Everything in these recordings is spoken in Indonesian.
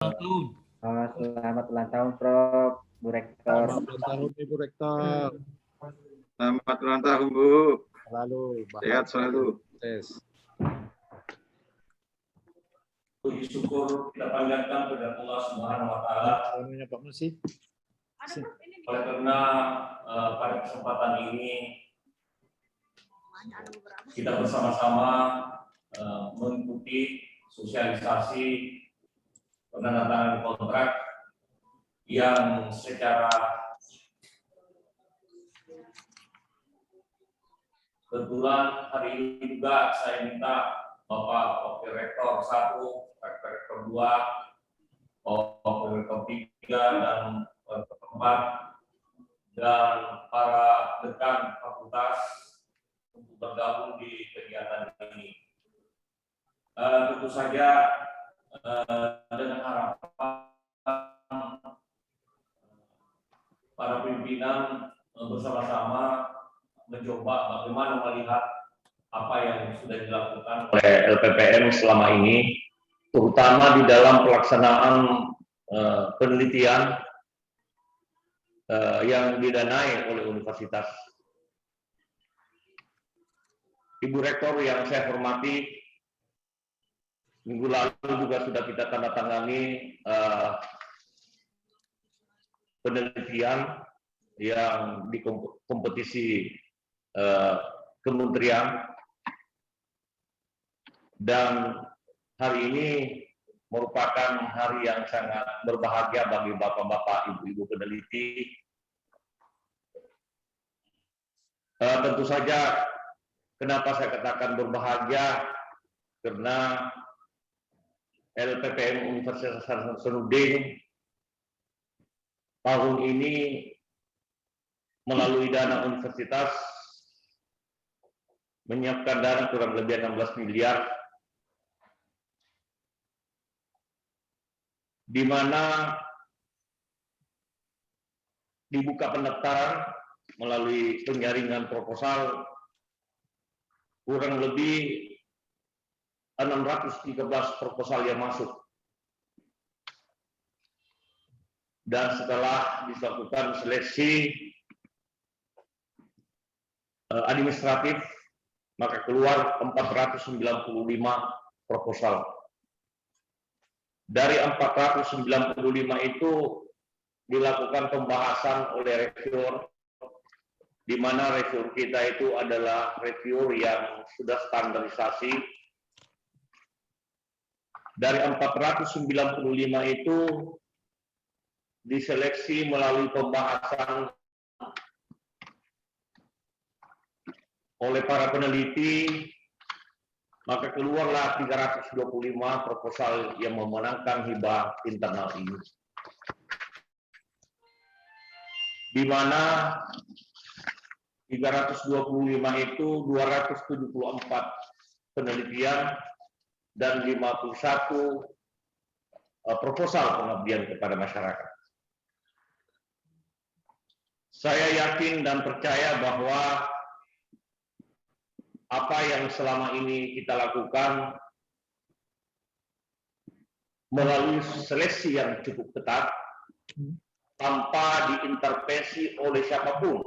tahun. Selamat ulang tahun, Prof. Bu Rektor. Selamat ulang tahun, Ibu Rektor. Selamat ulang tahun, Bu. Selalu Sehat selalu. Tes. Puji syukur kita panjatkan kepada Allah Subhanahu wa taala. Namanya Pak Masih. Oleh karena pada kesempatan ini kita bersama-sama mengikuti sosialisasi penandatanganan kontrak yang secara kebetulan hari ini juga saya minta Bapak Wakil Rektor 1, Wakil Rektor 2, Wakil Rektor 3, dan Rektor 4, dan para dekan fakultas untuk bergabung di kegiatan ini. Tentu saja dengan harapan para pimpinan bersama-sama mencoba bagaimana melihat apa yang sudah dilakukan oleh LPPM selama ini, terutama di dalam pelaksanaan penelitian yang didanai oleh universitas. Ibu Rektor yang saya hormati, minggu lalu juga sudah kita tanda tangani penelitian yang di kompetisi kementerian, dan hari ini merupakan hari yang sangat berbahagia bagi bapak-bapak, ibu-ibu peneliti. Tentu saja kenapa saya katakan berbahagia, karena LPPM Universitas Hasanuddin tahun ini melalui dana universitas menyiapkan dana kurang lebih 16 miliar, di mana dibuka pendaftaran melalui penjaringan proposal kurang lebih 613 proposal yang masuk. Dan setelah dilakukan seleksi administratif, maka keluar 495 proposal. Dari 495 itu dilakukan pembahasan oleh reviewer, di mana reviewer kita itu adalah reviewer yang sudah standarisasi. Dari 495 itu diseleksi melalui pembahasan oleh para peneliti, maka keluarlah 325 proposal yang memenangkan hibah internal ini, di mana 325 itu 274 penelitian dan 51 proposal pengabdian kepada masyarakat. Saya yakin dan percaya bahwa apa yang selama ini kita lakukan melalui seleksi yang cukup ketat, tanpa diintervensi oleh siapapun.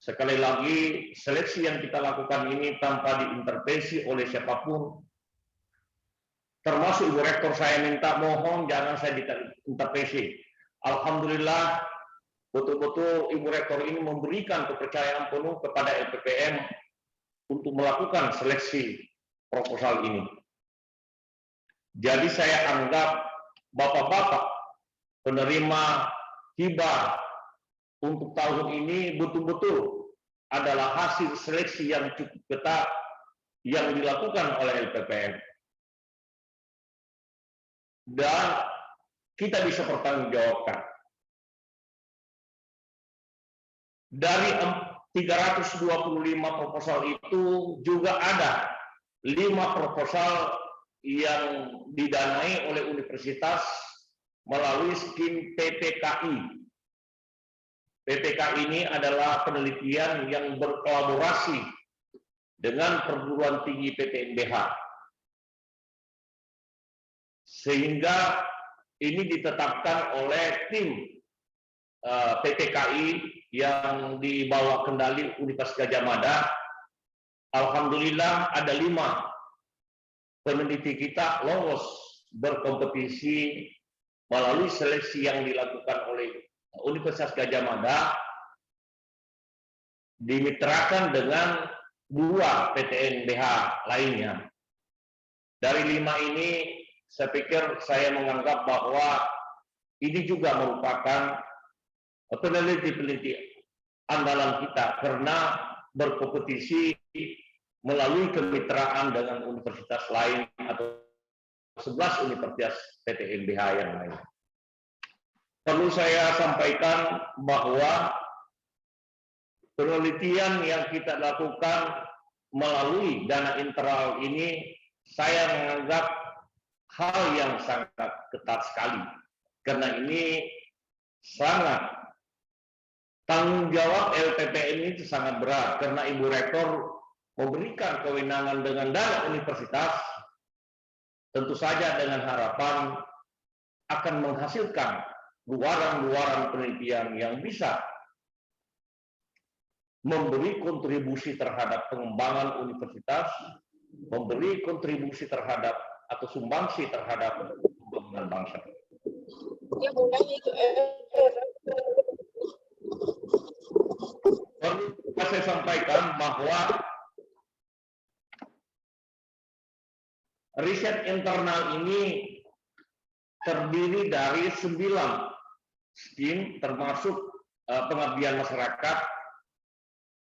Sekali lagi, seleksi yang kita lakukan ini tanpa diintervensi oleh siapapun. Termasuk Ibu Rektor, saya minta mohon jangan saya diintervensi. Alhamdulillah, betul-betul Ibu Rektor ini memberikan kepercayaan penuh kepada LPPM untuk melakukan seleksi proposal ini. Jadi saya anggap bapak-bapak penerima hibah untuk tahun ini betul-betul adalah hasil seleksi yang cukup ketat yang dilakukan oleh LPPM. Dan kita bisa bertanggungjawabkan. Dari 325 proposal itu juga ada 5 proposal yang didanai oleh universitas melalui skim PPKI. PPKI ini adalah penelitian yang berkolaborasi dengan perguruan tinggi PTNBH. sehingga ini ditetapkan oleh tim PTKI yang dibawa kendali Universitas Gadjah Mada. Alhamdulillah ada 5 peneliti kita lolos berkompetisi melalui seleksi yang dilakukan oleh Universitas Gadjah Mada, dimitrakan dengan 2 PTNBH lainnya. Dari 5 ini, saya pikir saya menganggap bahwa ini juga merupakan peneliti-peneliti andalan kita karena berkompetisi melalui kemitraan dengan universitas lain atau 11 universitas PTNBH yang lain. Perlu saya sampaikan bahwa penelitian yang kita lakukan melalui dana internal ini saya menganggap hal yang sangat ketat sekali, karena ini sangat tanggung jawab LPPN itu sangat berat, karena Ibu Rektor memberikan kewenangan dengan dana universitas, tentu saja dengan harapan akan menghasilkan luaran-luaran penelitian yang bisa memberi kontribusi terhadap pengembangan universitas, memberi kontribusi terhadap atau sumbangsi terhadap pembangunan bangsa. Perlu saya sampaikan bahwa riset internal ini terdiri dari 9 skim, termasuk pengabdian masyarakat,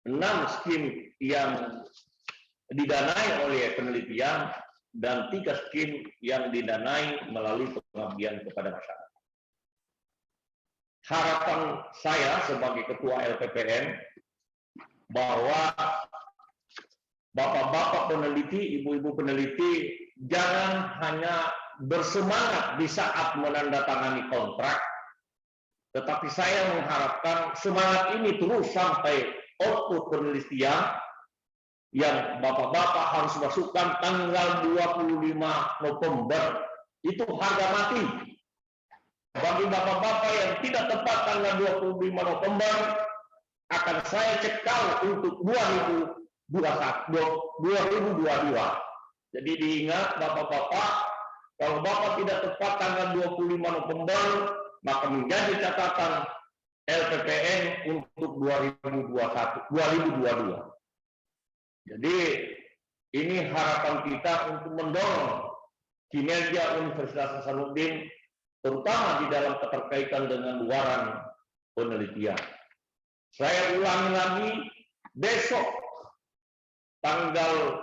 6 skim yang didanai oleh penelitian, dan 3 skim yang didanai melalui pengabdian kepada masyarakat. Harapan saya sebagai Ketua LPPN bahwa bapak-bapak peneliti, ibu-ibu peneliti jangan hanya bersemangat di saat menandatangani kontrak, tetapi saya mengharapkan semangat ini terus sampai output penelitian yang bapak-bapak harus masukkan tanggal 25 November. Itu harga mati. Bagi bapak-bapak yang tidak tepat tanggal 25 November, akan saya cekal untuk 2022. Jadi diingat bapak-bapak, kalau bapak tidak tepat tanggal 25 November, maka menjadi catatan LPPN untuk 2022. Jadi ini harapan kita untuk mendorong kinerja Universitas Hasanuddin, terutama di dalam keterkaitan dengan luaran penelitian. Saya ulangi lagi, besok tanggal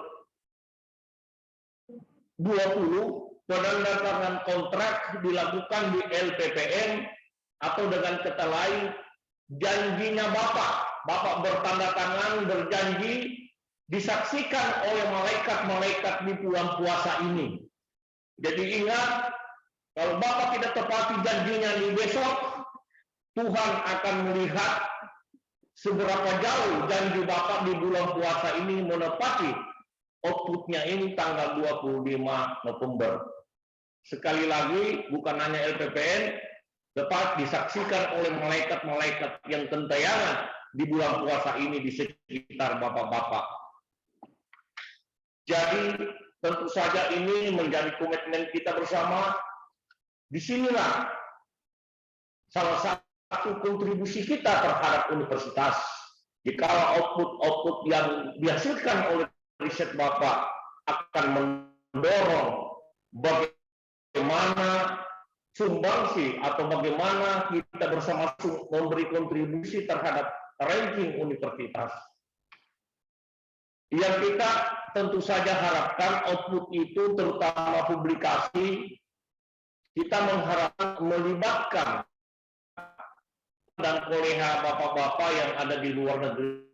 20 penandatangan kontrak dilakukan di LPPN, atau dengan kata lain janjinya Bapak bertanda tangan berjanji disaksikan oleh malaikat-malaikat di bulan puasa ini. Jadi ingat, kalau Bapak tidak tepati janjinya di besok, Tuhan akan melihat seberapa jauh janji Bapak di bulan puasa ini menepati outputnya ini tanggal 25 November. Sekali lagi, bukan hanya LPPN, dapat disaksikan oleh malaikat-malaikat yang gentayangan di bulan puasa ini di sekitar bapak-bapak. Jadi tentu saja ini menjadi komitmen kita bersama. Disinilah salah satu kontribusi kita terhadap universitas. Jika output yang dihasilkan oleh riset Bapak akan mendorong bagaimana sumbangsi atau bagaimana kita bersama memberi kontribusi terhadap ranking universitas. Yang kita tentu saja harapkan output itu, terutama publikasi, kita mengharapkan melibatkan dan koleha bapak-bapak yang ada di luar negeri.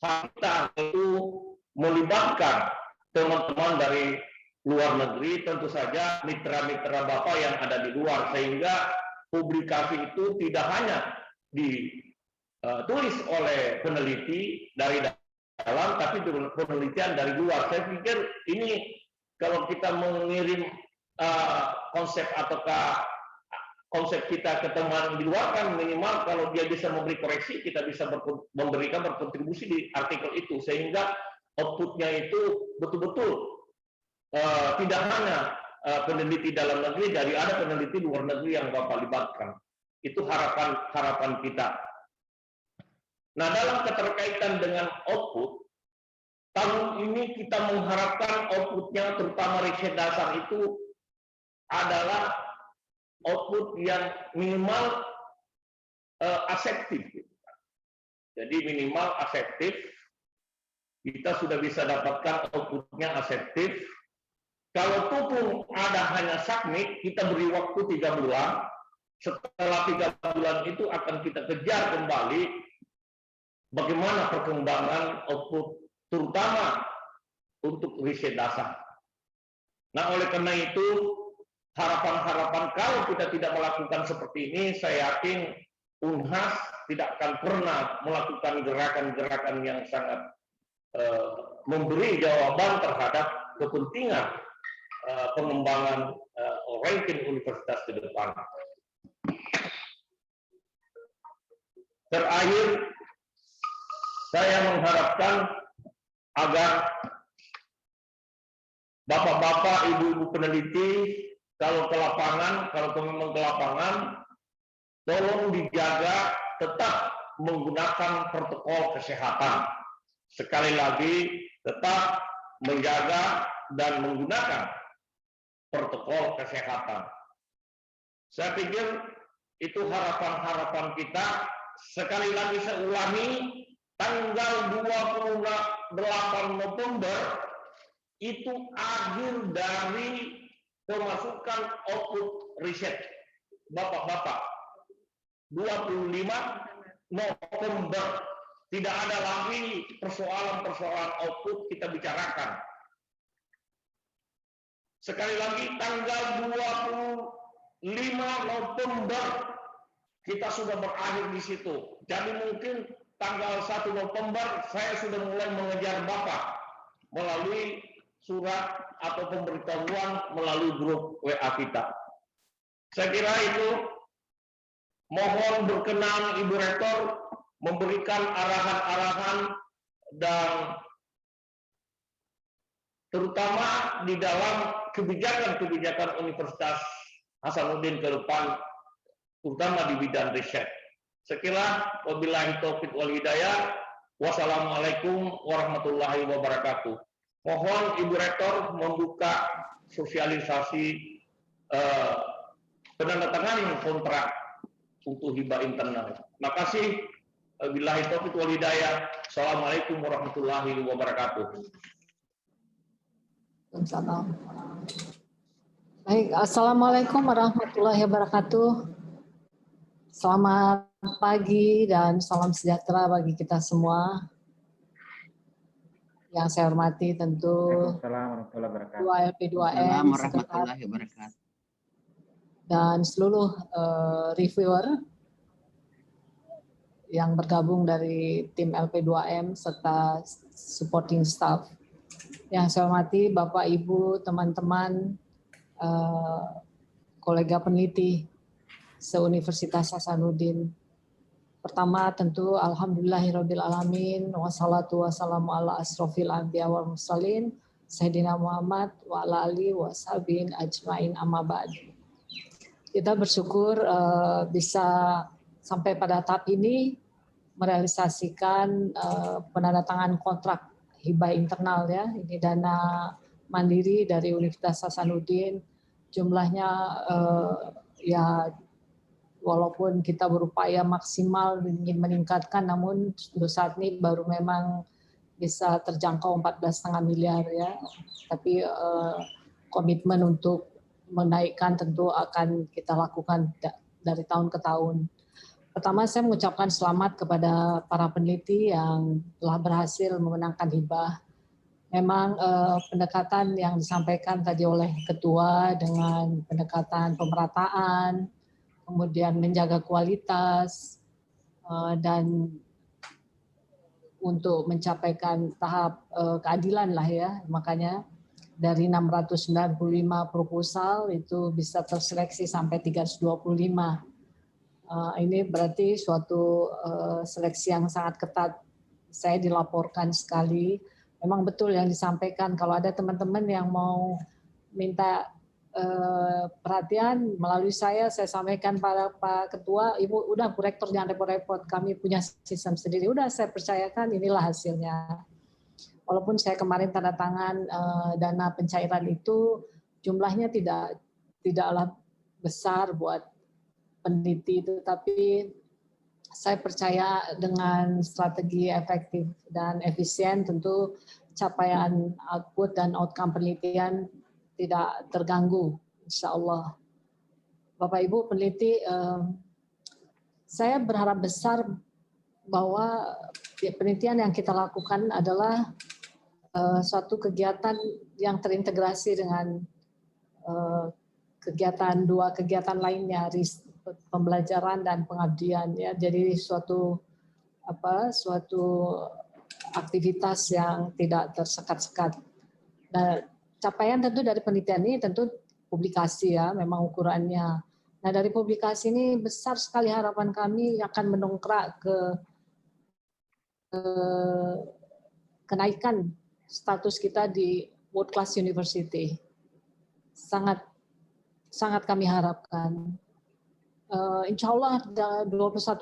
Kita itu melibatkan teman-teman dari luar negeri, tentu saja mitra-mitra Bapak yang ada di luar, sehingga publikasi itu tidak hanya ditulis oleh peneliti dari dalam, tapi penelitian dari luar. Saya pikir ini kalau kita mengirim konsep ataukah konsep kita ke teman di luar kan minimal kalau dia bisa memberi koreksi, kita bisa memberikan berkontribusi di artikel itu sehingga outputnya itu betul-betul tidak hanya peneliti dalam negeri, dari ada peneliti luar negeri yang Bapak libatkan. Itu harapan kita. Nah, dalam keterkaitan dengan output, tahun ini kita mengharapkan outputnya terutama riset dasar itu adalah output yang minimal aseptif. Jadi minimal aseptif, kita sudah bisa dapatkan outputnya aseptif. Kalau pun ada hanya submit, kita beri waktu 3 bulan. Setelah 3 bulan itu akan kita kejar kembali bagaimana perkembangan output, terutama untuk riset dasar. Nah, oleh karena itu, harapan-harapan kalau kita tidak melakukan seperti ini, saya yakin Unhas tidak akan pernah melakukan gerakan-gerakan yang sangat memberi jawaban terhadap kepentingan pengembangan ranking universitas ke depan. Terakhir, saya mengharapkan agar bapak-bapak, ibu-ibu peneliti, kalau ke lapangan, kalau memang ke lapangan, tolong dijaga tetap menggunakan protokol kesehatan. Sekali lagi, tetap menjaga dan menggunakan protokol kesehatan. Saya pikir itu harapan-harapan kita. Sekali lagi saya ulangi, tanggal 28 November itu akhir dari pemasukan output riset. Bapak-bapak, 25 November tidak ada lagi persoalan-persoalan output kita bicarakan. Sekali lagi tanggal 25 November kita sudah berakhir di situ. Jadi mungkin tanggal 1 November saya sudah mulai mengejar Bapak melalui surat atau pemberitahuan melalui grup WA kita. Saya kira itu, mohon berkenan Ibu Rektor memberikan arahan-arahan dan terutama di dalam kebijakan-kebijakan Universitas Hasanuddin ke depan, terutama di bidang riset. Sekira wabillahi taufiq wal hidayah. Wassalamualaikum warahmatullahi wabarakatuh. Mohon Ibu Rektor membuka sosialisasi penandatanganan kontrak untuk hibah internal. Terima kasih. Wabillahi taufiq wal hidayah. Assalamualaikum warahmatullahi wabarakatuh. Baik, assalamualaikum warahmatullahi wabarakatuh. Selamat pagi dan salam sejahtera bagi kita semua. Yang saya hormati tentu Ketua LP2M, Sekretaris, dan seluruh reviewer yang bergabung dari tim LP2M serta supporting staff. Yang saya hormati Bapak, Ibu, teman-teman, kolega peneliti se-Universitas Hasanuddin. Pertama tentu alhamdulillahirabbil alamin wassalatu wassalamu ala asrofil anbiya wal mursalin sayyidina Muhammad wa ala alihi washabihin ajmain amma ba'd. Kita bersyukur bisa sampai pada tahap ini merealisasikan penandatangan kontrak hibah internal ya. Ini dana mandiri dari Universitas Hasanuddin. Jumlahnya ya walaupun kita berupaya maksimal ingin meningkatkan, namun untuk saat ini baru memang bisa terjangkau 14,5 miliar ya. Tapi komitmen untuk menaikkan tentu akan kita lakukan dari tahun ke tahun. Pertama, saya mengucapkan selamat kepada para peneliti yang telah berhasil memenangkan hibah. Memang pendekatan yang disampaikan tadi oleh Ketua dengan pendekatan pemerataan, kemudian menjaga kualitas, dan untuk mencapaikan tahap keadilan lah ya. Makanya dari 695 proposal itu bisa terseleksi sampai 325. Ini berarti suatu seleksi yang sangat ketat. Saya dilaporkan sekali. Memang betul yang disampaikan, kalau ada teman-teman yang mau minta perhatian melalui saya sampaikan pada Pak Ketua, Ibu udah Bu Rektor jangan repot-repot, kami punya sistem sendiri. Udah saya percayakan, inilah hasilnya. Walaupun saya kemarin tanda tangan dana pencairan itu jumlahnya tidaklah besar buat peneliti itu, tapi saya percaya dengan strategi efektif dan efisien tentu capaian output dan outcome penelitian tidak terganggu, insya Allah. Bapak Ibu peneliti, saya berharap besar bahwa penelitian yang kita lakukan adalah suatu kegiatan yang terintegrasi dengan dua kegiatan lainnya, pembelajaran dan pengabdian. Ya, jadi suatu aktivitas yang tidak tersekat-sekat. Nah, capaian tentu dari penelitian ini tentu publikasi ya, memang ukurannya. Nah dari publikasi ini besar sekali harapan kami akan mendongkrak ke kenaikan status kita di World Class University. Sangat kami harapkan. Insya Allah 21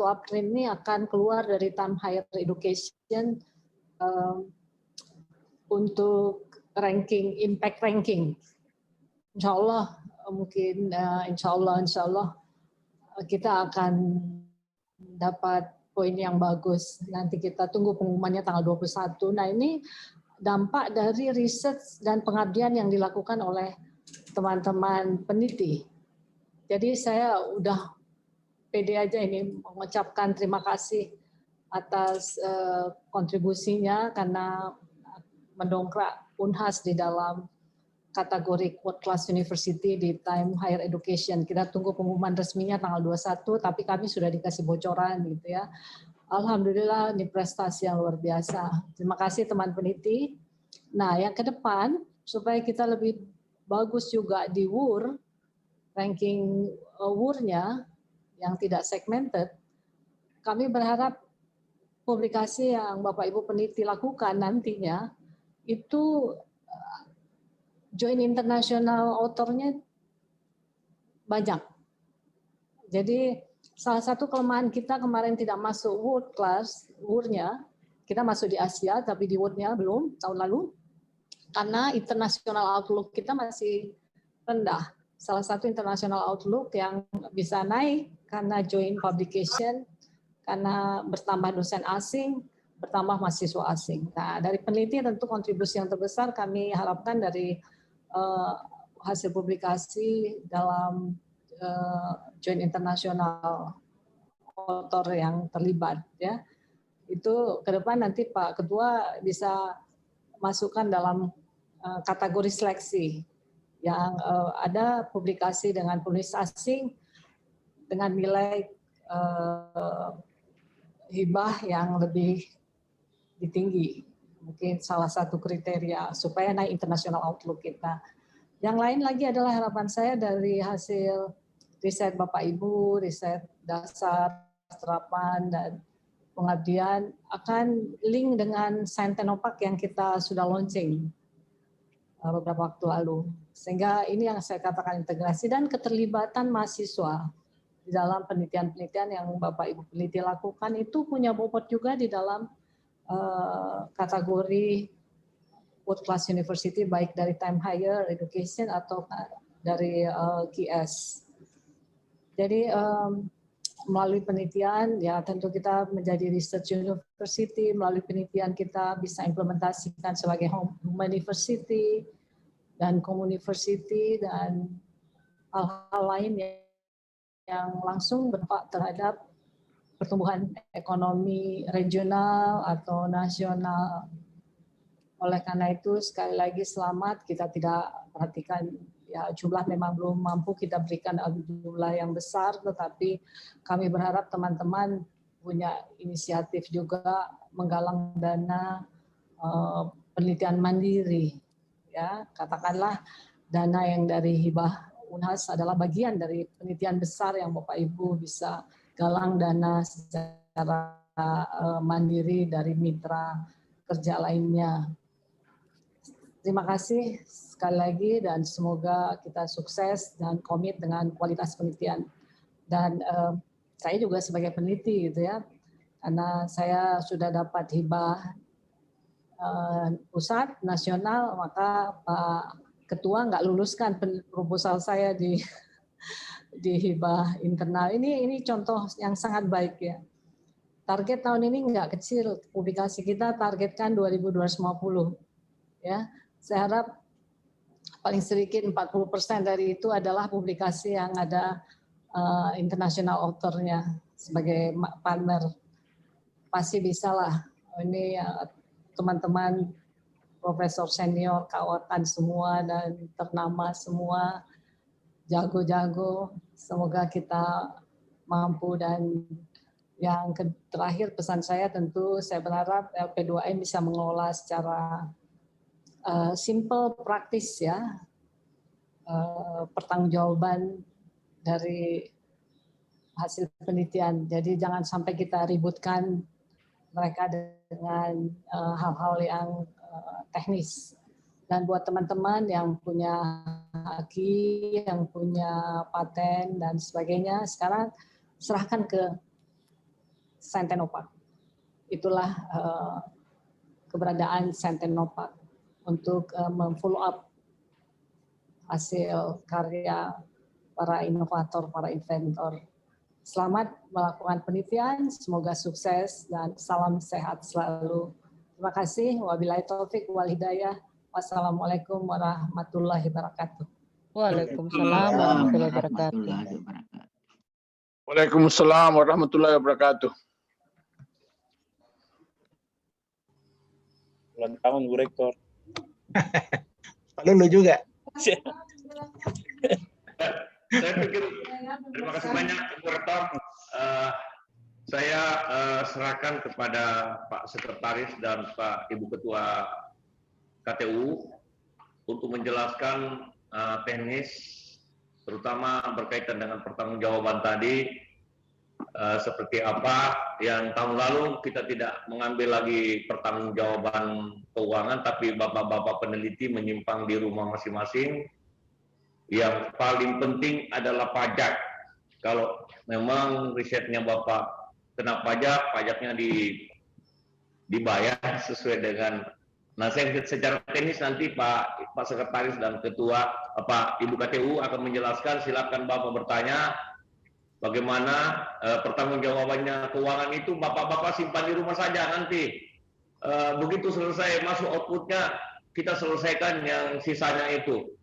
April ini akan keluar dari Time Higher Education untuk impact ranking. Insya Allah mungkin insya Allah kita akan dapat poin yang bagus. Nanti kita tunggu pengumumannya tanggal 21. Nah ini dampak dari riset dan pengabdian yang dilakukan oleh teman-teman peneliti. Jadi saya udah pede aja ini mengucapkan terima kasih atas kontribusinya karena mendongkrak Unhas di dalam kategori World Class University di Time Higher Education. Kita tunggu pengumuman resminya tanggal 21, tapi kami sudah dikasih bocoran gitu ya. Alhamdulillah ini prestasi yang luar biasa. Terima kasih teman peneliti. Nah yang ke depan, supaya kita lebih bagus juga di WUR, ranking WUR-nya yang tidak segmented, kami berharap publikasi yang Bapak Ibu peneliti lakukan nantinya itu join international author-nya banyak. Jadi salah satu kelemahan kita kemarin tidak masuk world class, WUR-nya, kita masuk di Asia tapi di WUR-nya belum tahun lalu, karena international outlook kita masih rendah. Salah satu international outlook yang bisa naik karena joint publication, karena bertambah dosen asing, bertambah mahasiswa asing. Nah, dari peneliti tentu kontribusi yang terbesar kami harapkan dari hasil publikasi dalam joint international author yang terlibat. Ya, itu ke depan nanti Pak Ketua bisa masukkan dalam kategori seleksi yang ada publikasi dengan penulis asing dengan nilai hibah yang lebih tinggi, mungkin salah satu kriteria supaya naik international outlook kita. Yang lain lagi adalah harapan saya dari hasil riset Bapak Ibu, riset dasar, terapan, dan pengabdian akan link dengan Scientenopark yang kita sudah launching beberapa waktu lalu. Sehingga ini yang saya katakan integrasi dan keterlibatan mahasiswa di dalam penelitian-penelitian yang Bapak Ibu peneliti lakukan itu punya bobot juga di dalam kategori World Class University baik dari Time Higher Education atau dari QS. Jadi melalui penelitian ya tentu kita menjadi research university, melalui penelitian kita bisa implementasikan sebagai home university dan community dan hal-hal lain yang langsung berdampak terhadap pertumbuhan ekonomi regional atau nasional. Oleh karena itu sekali lagi selamat, kita tidak perhatikan ya jumlah memang belum mampu kita berikan jumlah yang besar, tetapi kami berharap teman-teman punya inisiatif juga menggalang dana penelitian mandiri ya katakanlah dana yang dari hibah Unhas adalah bagian dari penelitian besar yang Bapak Ibu bisa galang dana secara mandiri dari mitra kerja lainnya. Terima kasih sekali lagi dan semoga kita sukses dan komit dengan kualitas penelitian. Dan saya juga sebagai peneliti gitu ya, karena saya sudah dapat hibah pusat nasional, maka Pak Ketua nggak luluskan proposal saya di hibah internal. Ini contoh yang sangat baik ya. Target tahun ini nggak kecil, publikasi kita targetkan 2.250. Ya, saya harap paling sedikit 40% dari itu adalah publikasi yang ada international author-nya sebagai partner. Pasti bisa lah. Ini teman-teman profesor senior, kawan semua dan ternama semua, jago-jago. Semoga kita mampu. Dan yang terakhir pesan saya tentu saya berharap LP2M bisa mengelola secara simple, praktis ya, pertanggungjawaban dari hasil penelitian. Jadi jangan sampai kita ributkan mereka dengan hal-hal yang teknis. Dan buat teman-teman yang punya haki, yang punya paten dan sebagainya, sekarang serahkan ke Scientenopark. Itulah keberadaan Scientenopark untuk memfollow up hasil karya para inovator, para inventor. Selamat melakukan penelitian, semoga sukses dan salam sehat selalu. Terima kasih. Wabillahi taufik wal hidayah. Wassalamualaikum warahmatullahi wabarakatuh. Waalaikumsalam warahmatullahi wabarakatuh. Waalaikumsalam warahmatullahi wabarakatuh. Ulang tahun Bu Rektor. Lalu juga. Saya pikir terima kasih banyak Bu Rektor. Saya serahkan kepada Pak Sekretaris dan Pak Ibu Ketua KTU untuk menjelaskan teknis, terutama berkaitan dengan pertanggungjawaban tadi, seperti apa yang tahun lalu kita tidak mengambil lagi pertanggungjawaban keuangan, tapi bapak-bapak peneliti menyimpang di rumah masing-masing. Yang paling penting adalah pajak. Kalau memang risetnya bapak kena pajak, pajaknya dibayar sesuai dengan. Nah, saya secara teknis nanti Pak Sekretaris dan Ketua Pak Ibu KTU akan menjelaskan. Silakan Bapak bertanya bagaimana pertanggungjawabannya keuangan itu. Bapak-bapak simpan di rumah saja nanti. Begitu selesai masuk outputnya, kita selesaikan yang sisanya itu.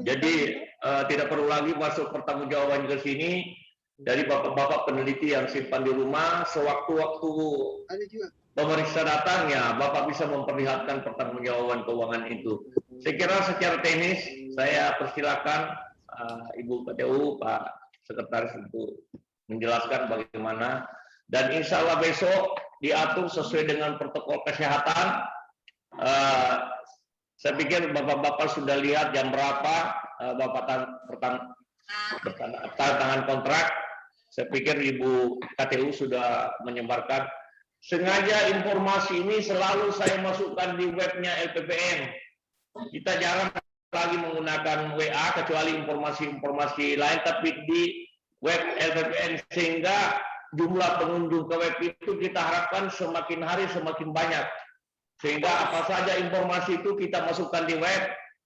Jadi tidak perlu lagi masuk pertanggungjawaban ke sini. Dari bapak-bapak peneliti yang simpan di rumah, sewaktu-waktu pemeriksa datang ya Bapak bisa memperlihatkan pertanggungjawaban keuangan itu. Saya kira secara teknis saya persilakan Ibu KTU, Pak Sekretaris untuk menjelaskan bagaimana, dan insya Allah besok diatur sesuai dengan protokol kesehatan. Saya pikir bapak-bapak sudah lihat jam berapa Bapak tangan kontrak. Saya pikir Ibu KTU sudah menyebarkan. Sengaja informasi ini selalu saya masukkan di webnya LPPM. Kita jarang lagi menggunakan WA kecuali informasi-informasi lain, tapi di web LPPM, sehingga jumlah pengunjung ke web itu kita harapkan semakin hari semakin banyak. Sehingga apa saja informasi itu kita masukkan di web,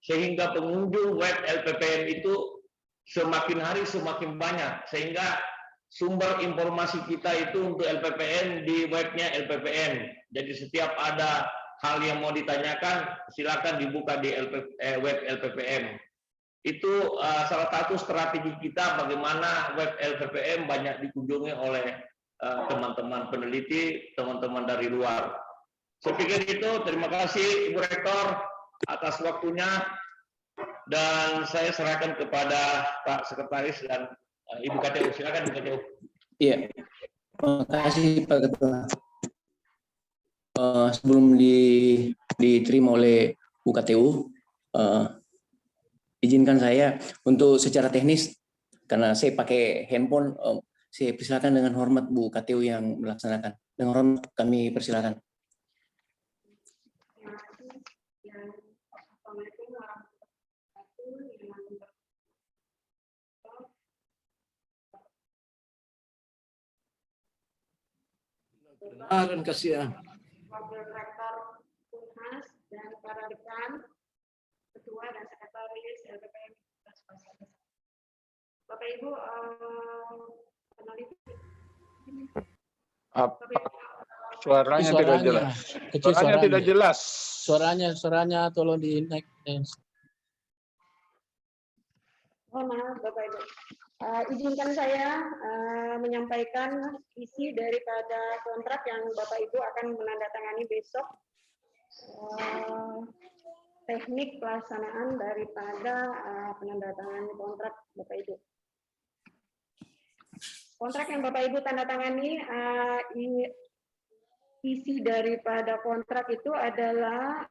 sehingga pengunjung web LPPM itu semakin hari semakin banyak. Sehingga sumber informasi kita itu untuk LPPM di webnya LPPM. Jadi setiap ada hal yang mau ditanyakan, silakan dibuka di web LPPM. Itu salah satu strategi kita bagaimana web LPPM banyak dikunjungi oleh teman-teman peneliti, teman-teman dari luar. Saya pikir itu. Terima kasih Ibu Rektor atas waktunya, dan saya serahkan kepada Pak Sekretaris dan Ibu KTU. Silakan Ibu KTU. Iya, terima kasih Pak Ketua. Sebelum diterima oleh Bu KTU, izinkan saya untuk secara teknis, karena saya pakai handphone, saya persilakan dengan hormat Bu KTU yang melaksanakan. Dengan hormat kami persilakan. Kebenaran kasih. Wakil Rektor Unhas dan para dekan, ketua dan sekretaris LPPM. Bapak Ibu, peneliti. Suaranya tidak jelas. Kecil Suaranya tidak jelas. Suaranya tolong di-naik. Oh maaf Bapak Ibu. Izinkan saya menyampaikan isi daripada kontrak yang Bapak Ibu akan menandatangani besok. Teknik pelaksanaan daripada penandatangan kontrak Bapak Ibu. Kontrak yang Bapak Ibu tandatangani, isi daripada kontrak itu adalah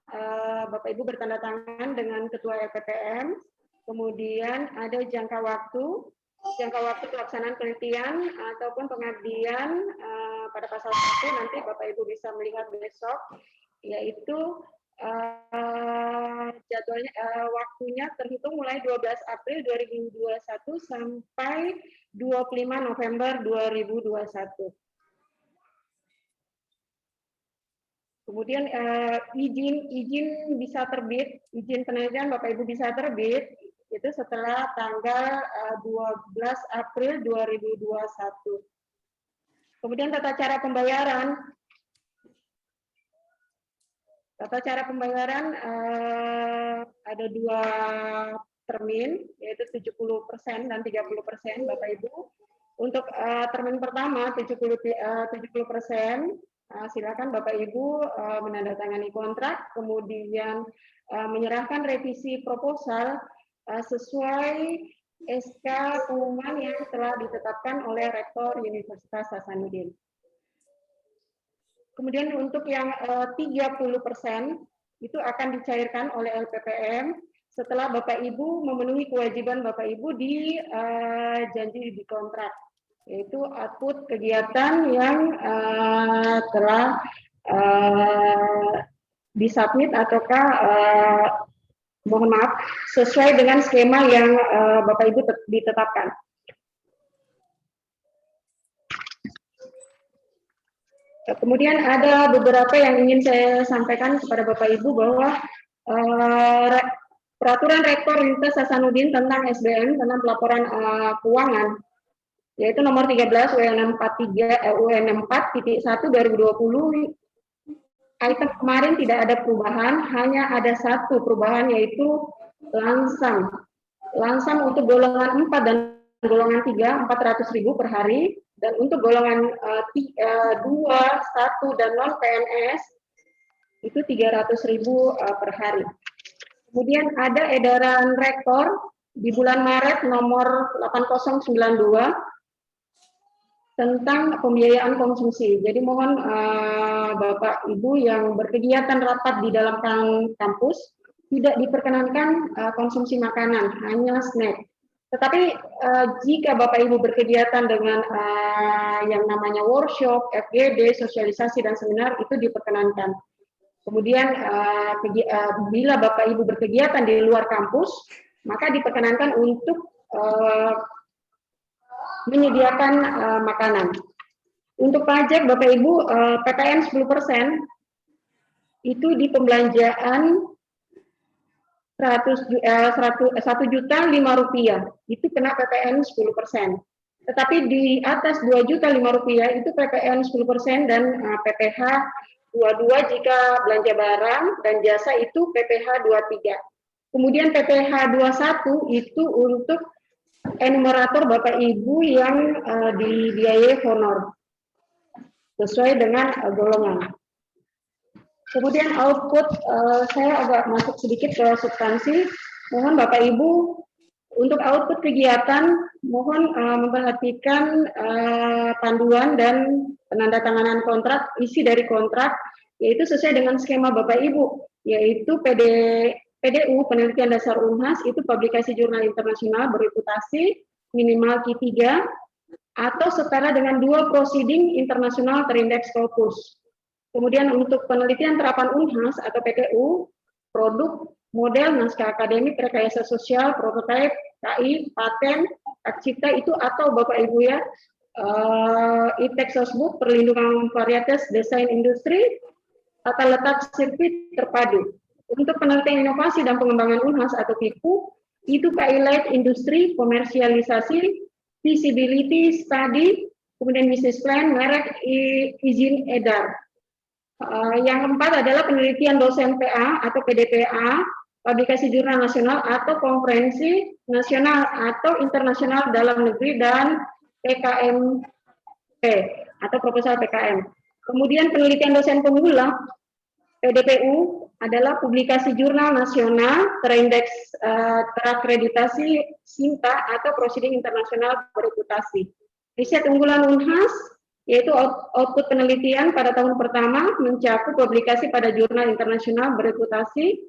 Bapak Ibu bertanda tangan dengan Ketua LPPM, kemudian ada jangka waktu pelaksanaan penelitian ataupun pengabdian pada pasal 1, nanti Bapak Ibu bisa melihat besok, yaitu jadwalnya, waktunya terhitung mulai 12 April 2021 sampai 25 November 2021. Kemudian izin bisa terbit, izin penelitian Bapak Ibu bisa terbit itu setelah tanggal 12 April 2021. Kemudian tata cara pembayaran. Tata cara pembayaran ada 2 termin, yaitu 70% dan 30% Bapak Ibu. Untuk termin pertama 70%, silakan Bapak Ibu menandatangani kontrak, kemudian menyerahkan revisi proposal sesuai SK pengumuman yang telah ditetapkan oleh Rektor Universitas Hasanuddin. Kemudian untuk yang 30% itu akan dicairkan oleh LPPM setelah Bapak Ibu memenuhi kewajiban Bapak Ibu di janji di kontrak, yaitu output kegiatan yang telah disubmit ataukah mohon maaf sesuai dengan skema yang Bapak Ibu ditetapkan. Kemudian ada beberapa yang ingin saya sampaikan kepada Bapak Ibu bahwa Peraturan Rektor Universitas Hasanuddin tentang SBM, tentang pelaporan keuangan, yaitu nomor 13 UN 4.1 2020, item kemarin tidak ada perubahan, hanya ada satu perubahan yaitu langsam. Langsam untuk golongan 4 dan golongan 3 400.000 per hari, dan untuk golongan 2, 1 dan non PNS itu 300.000 per hari. Kemudian ada edaran rektor di bulan Maret nomor 8092 tentang pembiayaan konsumsi. Jadi mohon Bapak Ibu yang berkegiatan rapat di dalam kampus tidak diperkenankan konsumsi makanan, hanya snack. Tetapi jika Bapak Ibu berkegiatan dengan yang namanya workshop, FGD, sosialisasi dan seminar itu diperkenankan. Kemudian bila Bapak Ibu berkegiatan di luar kampus, maka diperkenankan untuk menyediakan makanan. Untuk pajak Bapak Ibu, PPN 10% itu di pembelanjaan Rp1.005.000 itu kena PPN 10%. Tetapi di atas Rp2.005.000 itu PPN 10% dan PPh 22 jika belanja barang dan jasa itu PPh 23. Kemudian PPh 21 itu untuk enumerator Bapak Ibu yang dibiayai honor sesuai dengan golongan. Kemudian output, saya agak masuk sedikit ke substansi. Mohon Bapak Ibu untuk output kegiatan mohon memperhatikan panduan dan penandatanganan kontrak, isi dari kontrak, yaitu sesuai dengan skema Bapak Ibu, yaitu PDU, penelitian dasar Unhas, itu publikasi jurnal internasional bereputasi minimal Q3 atau setara dengan 2 proceeding internasional terindeks Scopus. Kemudian untuk penelitian terapan Unhas atau PTU, produk, model, naskah akademik, rekayasa sosial, prototipe, KI, paten, hak cipta itu atau Bapak Ibu ya, e-text sourcebook, perlindungan varietas, desain industri, tata letak sirkuit terpadu. Untuk penelitian inovasi dan pengembangan Unhas atau PIPU, itu KI-led industri, komersialisasi, feasibility study, kemudian business plan, merek, izin edar. Yang keempat adalah penelitian dosen PA atau PDPA, publikasi jurnal nasional atau konferensi nasional atau internasional dalam negeri dan PKMP atau proposal PKM. Kemudian penelitian dosen pemula PDPU adalah publikasi jurnal nasional terindeks terakreditasi SINTA atau proceeding internasional bereputasi. Riset unggulan Unhas yaitu output penelitian pada tahun pertama mencakup publikasi pada jurnal internasional bereputasi,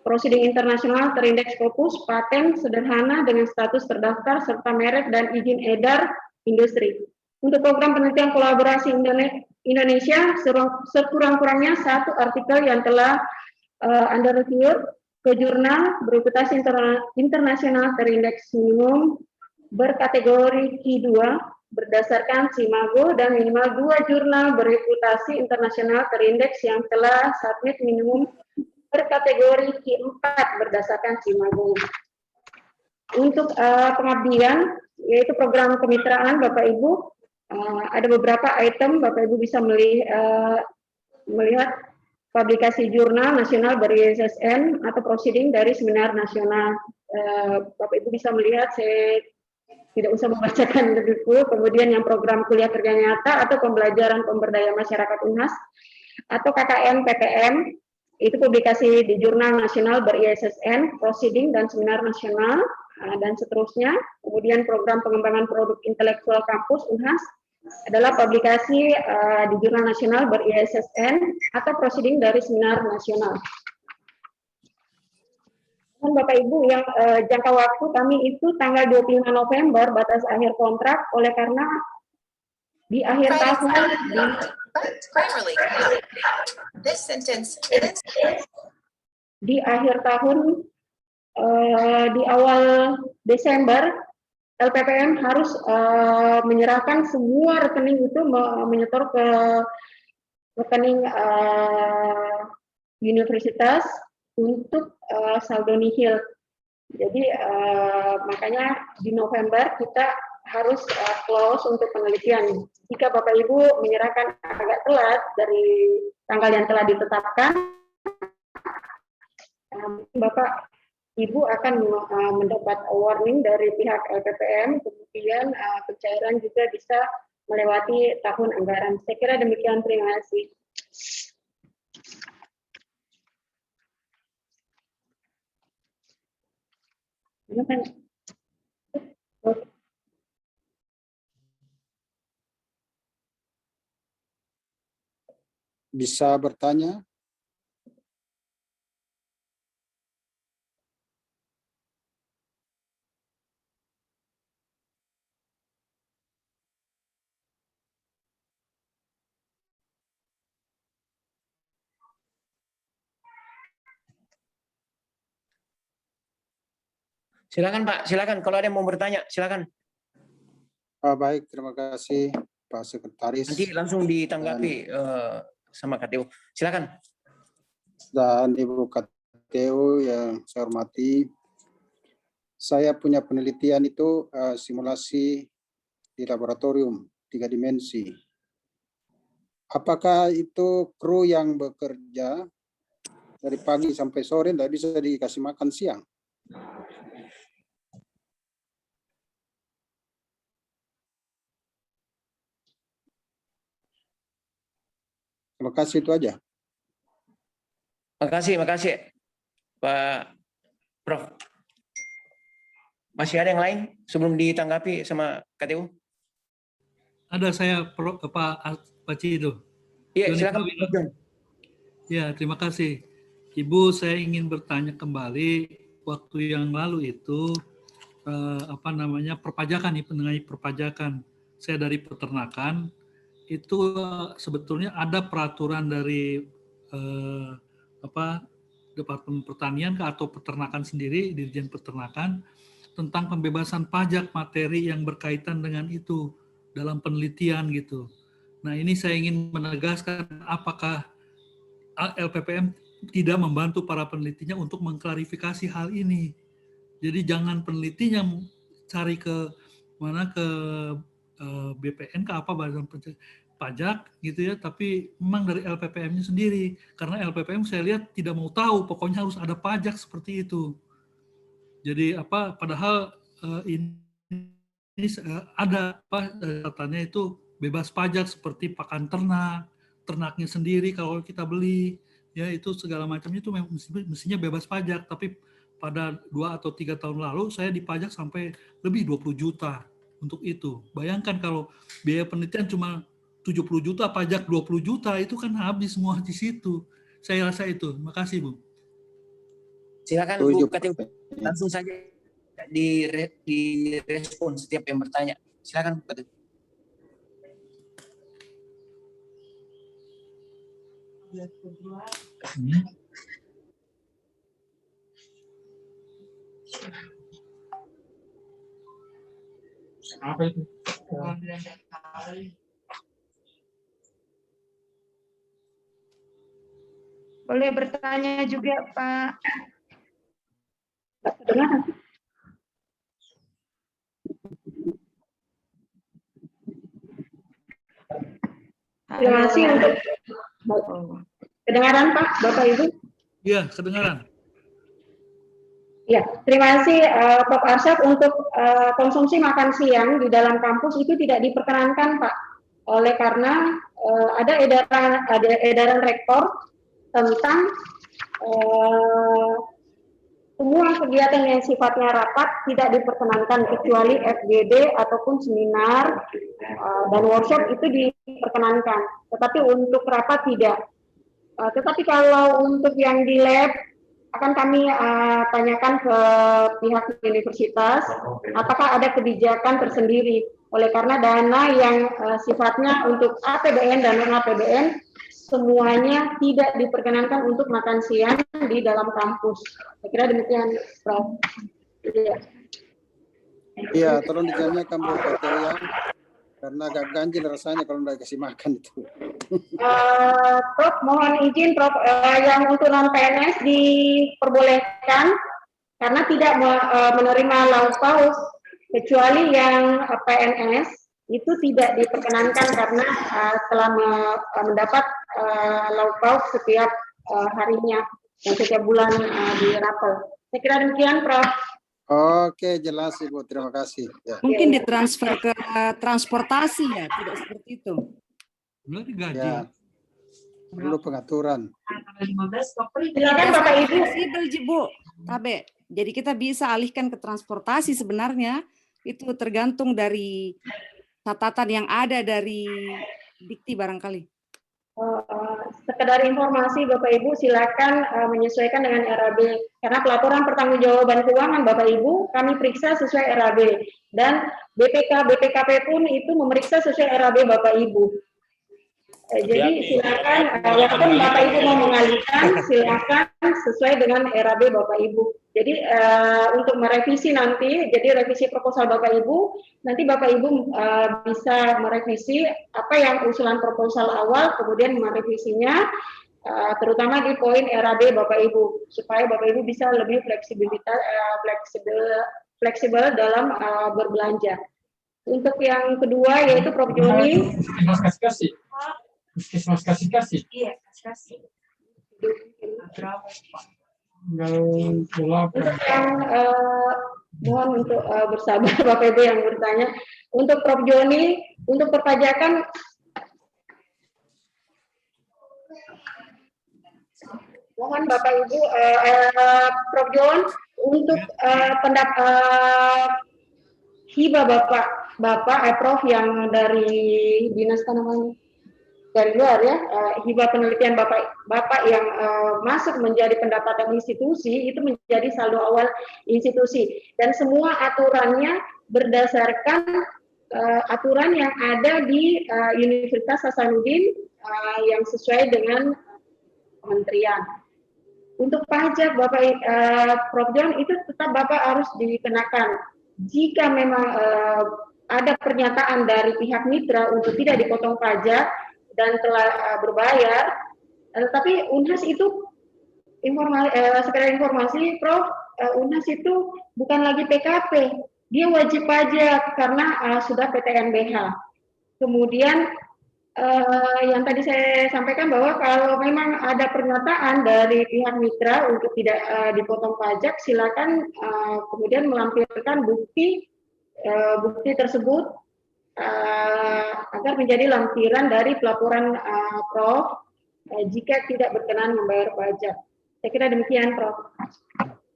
proceeding internasional terindeks Scopus, paten sederhana dengan status terdaftar serta merek dan izin edar industri. Untuk program penelitian kolaborasi Indonesia, sekurang-kurangnya 1 artikel yang telah under review ke jurnal bereputasi internasional terindeks minimum berkategori Q2 berdasarkan SIMAGO dan minimal 2 jurnal bereputasi internasional terindeks yang telah submit minimum berkategori Q4 berdasarkan SIMAGO. Untuk pengabdian, yaitu program kemitraan Bapak Ibu, ada beberapa item Bapak Ibu bisa melihat publikasi jurnal nasional ber-ISSN atau proceeding dari seminar nasional. Bapak Ibu bisa melihat, saya tidak usah membacakan lebih dulu. Kemudian yang program kuliah kerja nyata atau pembelajaran pemberdayaan masyarakat Unhas atau KKN PPM, itu publikasi di jurnal nasional ber-ISSN, proceeding dan seminar nasional, dan seterusnya. Kemudian program pengembangan produk intelektual kampus Unhas adalah publikasi di jurnal nasional ber-ISSN atau proceeding dari seminar nasional. Dan Bapak Ibu, yang jangka waktu kami itu tanggal 25 November batas akhir kontrak, oleh karena di akhir tahun di akhir tahun di awal Desember LPPM harus menyerahkan semua rekening itu menyetor ke rekening universitas untuk saldo nihil. Jadi makanya di November kita harus close untuk penelitian. Jika Bapak Ibu menyerahkan agak telat dari tanggal yang telah ditetapkan, Bapak Ibu akan mendapat warning dari pihak LPPM, kemudian pencairan juga bisa melewati tahun anggaran. Saya kira demikian, terima kasih. Bisa bertanya? Silakan Pak, silakan kalau ada yang mau bertanya, silakan. Baik, terima kasih Pak Sekretaris. Nanti langsung ditanggapi sama KTU. Silakan. Dan Ibu KTU yang saya hormati, saya punya penelitian itu simulasi di laboratorium 3 dimensi. Apakah itu kru yang bekerja dari pagi sampai sore tidak bisa dikasih makan siang? Terima kasih, itu aja. Makasih Pak Prof. Masih ada yang lain sebelum ditanggapi sama KTU? Ada saya Pak Cido. Iya, silakan. Ya, terima kasih. Ibu, saya ingin bertanya kembali waktu yang lalu itu perpajakan nih, mengenai perpajakan. Saya dari peternakan itu sebetulnya ada peraturan dari Departemen Pertanian atau peternakan sendiri, Dirjen Peternakan, tentang pembebasan pajak materi yang berkaitan dengan itu dalam penelitian gitu. Nah, ini saya ingin menegaskan apakah LPPM tidak membantu para penelitinya untuk mengklarifikasi hal ini. Jadi jangan penelitinya cari ke mana, ke BPN ke apa, Badan Pajak gitu ya, tapi memang dari LPPM-nya sendiri. Karena LPPM saya lihat tidak mau tahu, pokoknya harus ada pajak seperti itu. Jadi padahal ini ada catatannya itu bebas pajak seperti pakan ternaknya sendiri kalau kita beli, ya itu segala macamnya itu mestinya bebas pajak, tapi pada 2 atau 3 tahun lalu saya dipajak sampai lebih 20 juta untuk itu. Bayangkan kalau biaya penelitian cuma 70 juta, pajak 20 juta, itu kan habis semua di situ. Saya rasa itu. Makasih, Bu. Silakan Bu Katiu, langsung saja direspon setiap yang bertanya. Silakan Bu Katiu. Apa itu? Boleh bertanya juga, Pak. Terima kasih untuk kedengaran, Pak, Bapak Ibu. Iya, kedengaran. Ya, terima kasih Prof. Arsyad. Untuk konsumsi makan siang di dalam kampus itu tidak diperkenankan, Pak. Oleh karena ada edaran rektor tentang semua kegiatan yang sifatnya rapat tidak diperkenankan kecuali FGD ataupun seminar dan workshop itu diperkenankan. Tetapi untuk rapat tidak. Tetapi kalau untuk yang di lab akan kami tanyakan ke pihak universitas apakah ada kebijakan tersendiri. Oleh karena dana yang sifatnya untuk APBN dan non-APBN semuanya tidak diperkenankan untuk makan siang di dalam kampus. Saya kira demikian, Prof. Iya, tolong ditanyakan Bu Katiu ya, karena agak ganjil rasanya kalau nggak kasih makan itu. Prof, mohon izin, Prof, yang untuk non-PNS diperbolehkan karena tidak menerima lauk paus, kecuali yang PNS itu tidak diperkenankan karena telah mendapat lauk paus setiap harinya dan setiap bulan di rapel. Saya kira demikian, Prof. Oke, jelas Ibu, terima kasih. Ya. Mungkin ditransfer ke transportasi ya, tidak seperti itu. Belum digaji. Ya. Perlu pengaturan. Silakan Bapak Ibu. Fleksibel, Bu. Tabe. Jadi kita bisa alihkan ke transportasi sebenarnya. Itu tergantung dari catatan yang ada dari Dikti barangkali. Sekedar informasi Bapak Ibu, silakan menyesuaikan dengan RAB. Karena pelaporan pertanggungjawaban keuangan Bapak Ibu kami periksa sesuai RAB, dan BPKP pun itu memeriksa sesuai RAB Bapak Ibu. Jadi silakan, walaupun Bapak Ibu mau mengalihkan, silakan sesuai dengan RAB Bapak Ibu. Jadi untuk merevisi nanti, jadi revisi proposal Bapak Ibu, nanti Bapak Ibu bisa merevisi apa yang usulan proposal awal, kemudian merevisinya, terutama di poin RAB Bapak Ibu, supaya Bapak Ibu bisa lebih fleksibel dalam berbelanja. Untuk yang kedua yaitu Prof. Joni. Puskesmas kasih. Iya, kasih. Untuk yang mohon untuk bersabar Bapak Ibu yang bertanya. Untuk Prof. Joni, untuk perpajakan mohon Bapak Ibu, Prof. Jon, untuk hibah Bapak Prof yang dari Dinas Tanaman dari luar ya, hibah penelitian Bapak yang masuk menjadi pendapatan institusi itu menjadi saldo awal institusi, dan semua aturannya berdasarkan aturan yang ada di Universitas Hasanuddin yang sesuai dengan kementerian. Untuk pajak Bapak Prof. John itu tetap Bapak harus dikenakan. Jika memang ada pernyataan dari pihak mitra untuk tidak dipotong pajak dan telah berbayar, tetapi UNHAS itu sekedar informasi Prof, UNHAS itu bukan lagi PKP, dia wajib pajak karena sudah PTNBH. Kemudian yang tadi saya sampaikan bahwa kalau memang ada pernyataan dari pihak mitra untuk tidak dipotong pajak, silakan kemudian melampirkan bukti tersebut agar menjadi lampiran dari pelaporan Prof jika tidak berkenan membayar pajak. Saya kira demikian, Prof.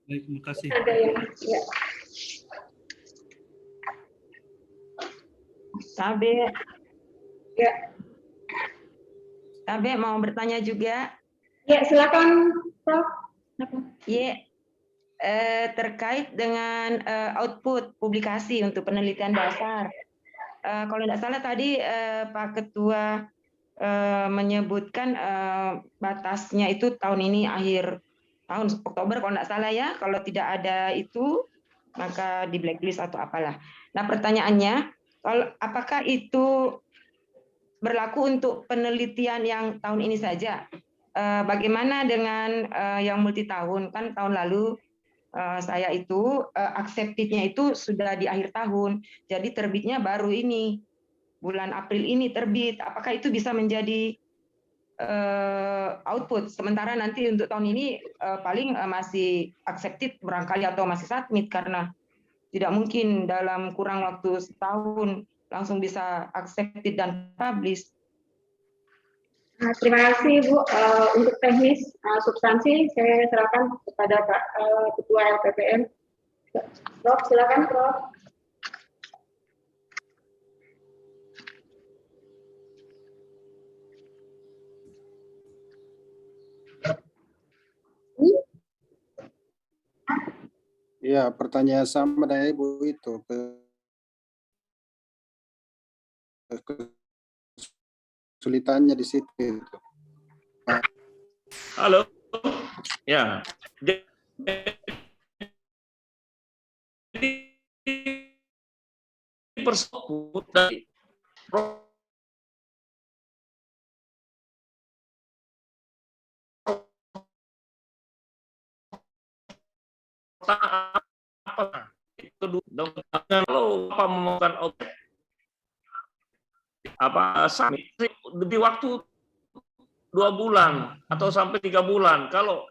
Baik, terima kasih. Ada yang ya. Tabe. Ya. Tabe mau bertanya juga? Ya, silakan, Prof. Ya. Terkait dengan output publikasi untuk penelitian dasar. Kalau tidak salah tadi Pak Ketua menyebutkan batasnya itu tahun ini akhir tahun Oktober kalau tidak salah ya. Kalau tidak ada itu maka di blacklist atau apalah. Nah pertanyaannya, apakah itu berlaku untuk penelitian yang tahun ini saja? Bagaimana dengan yang multi tahun? Kan tahun lalu saya itu accepted-nya itu sudah di akhir tahun, jadi terbitnya baru ini bulan April ini terbit. Apakah itu bisa menjadi output? Sementara nanti untuk tahun ini paling masih accepted barangkali atau masih submit, karena tidak mungkin dalam kurang waktu setahun langsung bisa accepted dan publish. Terima kasih Bu. Untuk teknis substansi saya serahkan kepada Pak Ketua LPPM. Prof, silakan Prof. Ya, pertanyaan sama dengan Ibu itu. Kesulitannya di situ. Halo, ya. Jadi persebut dari kalau apa memegang objek apa summit di waktu 2 bulan atau sampai 3 bulan. Kalau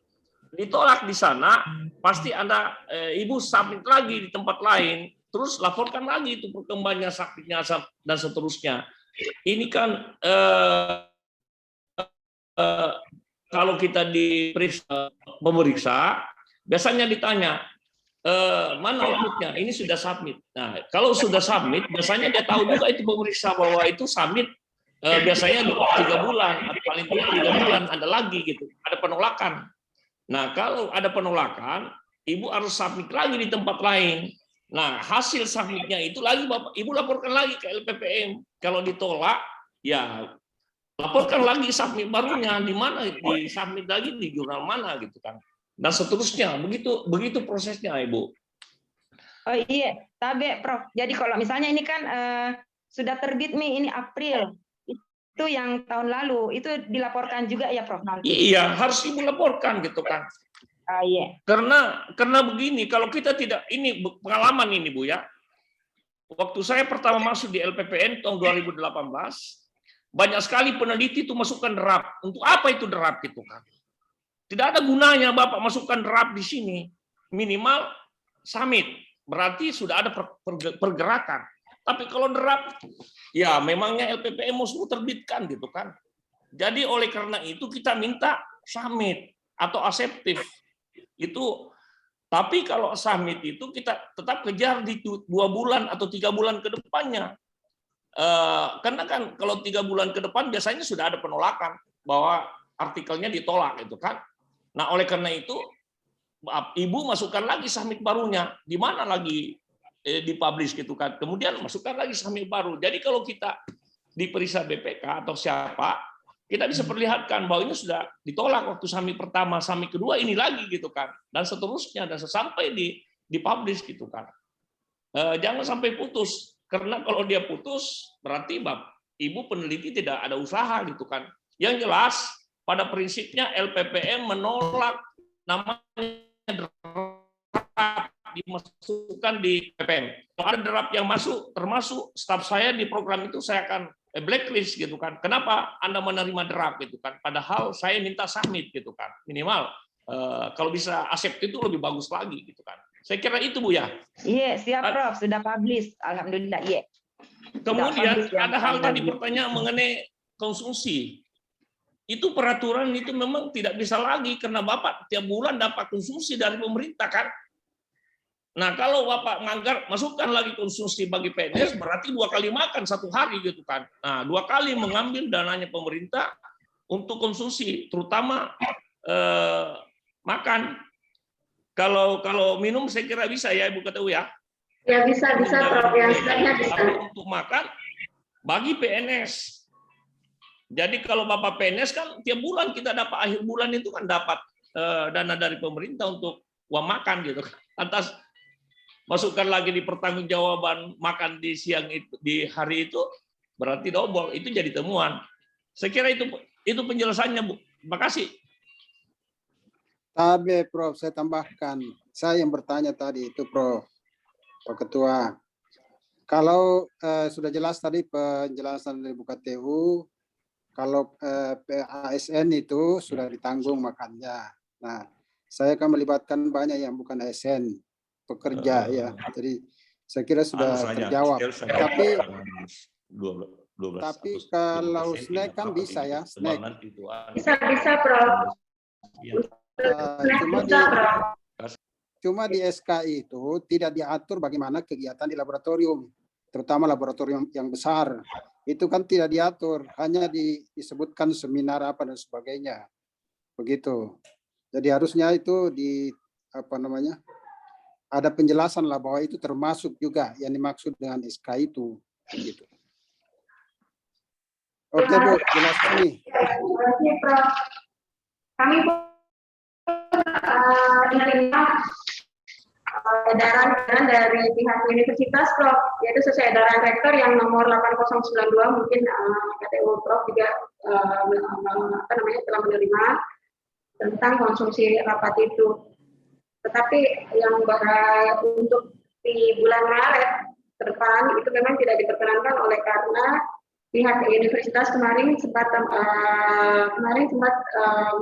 ditolak di sana, pasti Anda Ibu submit lagi di tempat lain, terus laporkan lagi itu perkembangannya, submitnya dan seterusnya. Ini kan kalau kita memeriksa, biasanya ditanya mana outputnya, ini sudah submit. Nah, kalau sudah submit, biasanya dia tahu juga itu pemeriksa bahwa itu submit. Biasanya 3 bulan atau paling tidak 3 bulan ada lagi gitu, ada penolakan. Nah, kalau ada penolakan, Ibu harus submit lagi di tempat lain. Nah, hasil submitnya itu lagi Ibu laporkan lagi ke LPPM. Kalau ditolak, ya laporkan lagi submit barunya di mana, di submit lagi di jurnal mana gitu kan. Dan seterusnya, begitu prosesnya, Ibu. Oh iya, Tabe, Prof. Jadi kalau misalnya ini kan sudah terbit nih, ini April, itu yang tahun lalu, itu dilaporkan juga ya, Prof? Nanti. Iya, harus Ibu laporkan gitu kan. Iya. Karena begini, kalau kita tidak, ini pengalaman ini Bu ya. Waktu saya pertama masuk di LPPN tahun 2018, banyak sekali peneliti itu masukkan draft. Untuk apa itu draft gitu kan? Tidak ada gunanya Bapak masukkan draft di sini. Minimal summit, berarti sudah ada pergerakan. Tapi kalau draft, ya memangnya LPPM mau terbitkan gitu kan. Jadi oleh karena itu kita minta summit atau aseptif. Itu, tapi kalau summit itu kita tetap kejar di 2 bulan atau 3 bulan ke depannya. Karena kan kalau 3 bulan ke depan biasanya sudah ada penolakan bahwa artikelnya ditolak gitu kan. Nah oleh karena itu Ibu masukkan lagi submit barunya, di mana lagi dipublish gitu kan. Kemudian masukkan lagi submit baru. Jadi kalau kita diperiksa BPK atau siapa, kita bisa perlihatkan bahwa ini sudah ditolak waktu submit pertama, submit kedua ini lagi gitu kan, dan seterusnya dan sampai dipublish gitu kan. Jangan sampai putus, karena kalau dia putus berarti Ibu peneliti tidak ada usaha gitu kan. Yang jelas pada prinsipnya LPPM menolak namanya draft dimasukkan di PPM. Kalau ada draft yang masuk, termasuk staf saya di program itu saya akan blacklist gitu kan. Kenapa Anda menerima draft gitu kan? Padahal saya minta submit gitu kan. Minimal kalau bisa accept itu lebih bagus lagi gitu kan. Saya kira itu Bu ya. Iya, siap Prof, sudah publish. Alhamdulillah, iya. Kemudian ada hal tadi pertanyaan mengenai konsumsi. Itu peraturan itu memang tidak bisa lagi karena Bapak tiap bulan dapat konsumsi dari pemerintah kan. Nah kalau Bapak nganggar masukkan lagi konsumsi bagi PNS berarti 2 kali makan 1 hari gitu kan. Nah 2 kali mengambil dananya pemerintah untuk konsumsi, terutama makan. Kalau minum saya kira bisa ya Ibu Ketua ya. Ya bisa Prof, yang sebenarnya bisa. Untuk makan bagi PNS. Jadi kalau Bapak PNS kan tiap bulan kita dapat akhir bulan itu kan dapat dana dari pemerintah untuk uang makan gitu kan. Lantas masukkan lagi di pertanggungjawaban makan di siang itu di hari itu berarti double, itu jadi temuan. Saya kira itu penjelasannya Bu. Terima kasih. Tabe Prof, saya tambahkan. Saya yang bertanya tadi itu Prof, Pak Ketua. Kalau sudah jelas tadi penjelasan dari Bu KTU, kalau ASN itu sudah ditanggung makannya. Nah, saya akan melibatkan banyak yang bukan ASN, pekerja ya. Jadi saya kira sudah terjawab. Tapi kalau snack kan bisa ya, snack. Bisa Prof. Cuma di SKI itu tidak diatur bagaimana kegiatan di laboratorium, terutama laboratorium yang besar. Itu kan tidak diatur, hanya disebutkan seminar apa dan sebagainya. Begitu. Jadi harusnya itu ada penjelasan lah bahwa itu termasuk juga yang dimaksud dengan SKI itu. Begitu. Oke Bu, jelas ini. Terima kasih Prof. Kami menerima edaran dari pihak universitas Prof, yaitu sesuai edaran rektor yang nomor 8092, mungkin KTU Prof juga telah menerima tentang konsumsi rapat itu. Tetapi yang untuk di bulan Maret ke depan itu memang tidak diperkenankan oleh karena pihak universitas kemarin sempat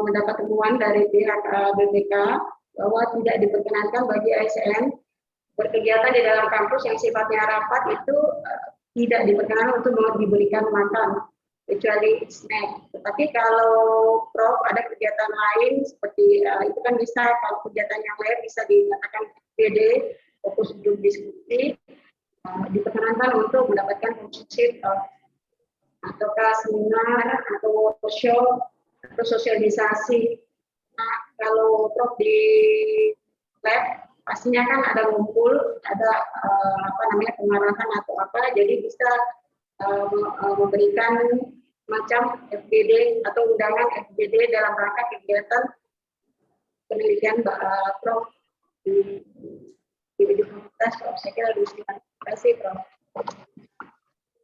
mendapat temuan dari pihak BPK bahwa tidak diperkenankan bagi ASN berkegiatan di dalam kampus yang sifatnya rapat itu tidak diperkenankan untuk diberikan makan kecuali snack. Tetapi kalau Prof ada kegiatan lain seperti itu kan bisa, kalau kegiatan yang lain bisa dinyatakan PD fokus grup diskusi diperkenankan untuk mendapatkan konsumsi ataukah seminar atau workshop atau sosialisasi. Nah, kalau Prof di lab pastinya kan ada ngumpul, ada pengarahan atau apa, jadi bisa memberikan macam FGD atau undangan FGD dalam rangka kegiatan penelitian Prof di universitas Prof. Saya kira demikian. Terima kasih Prof.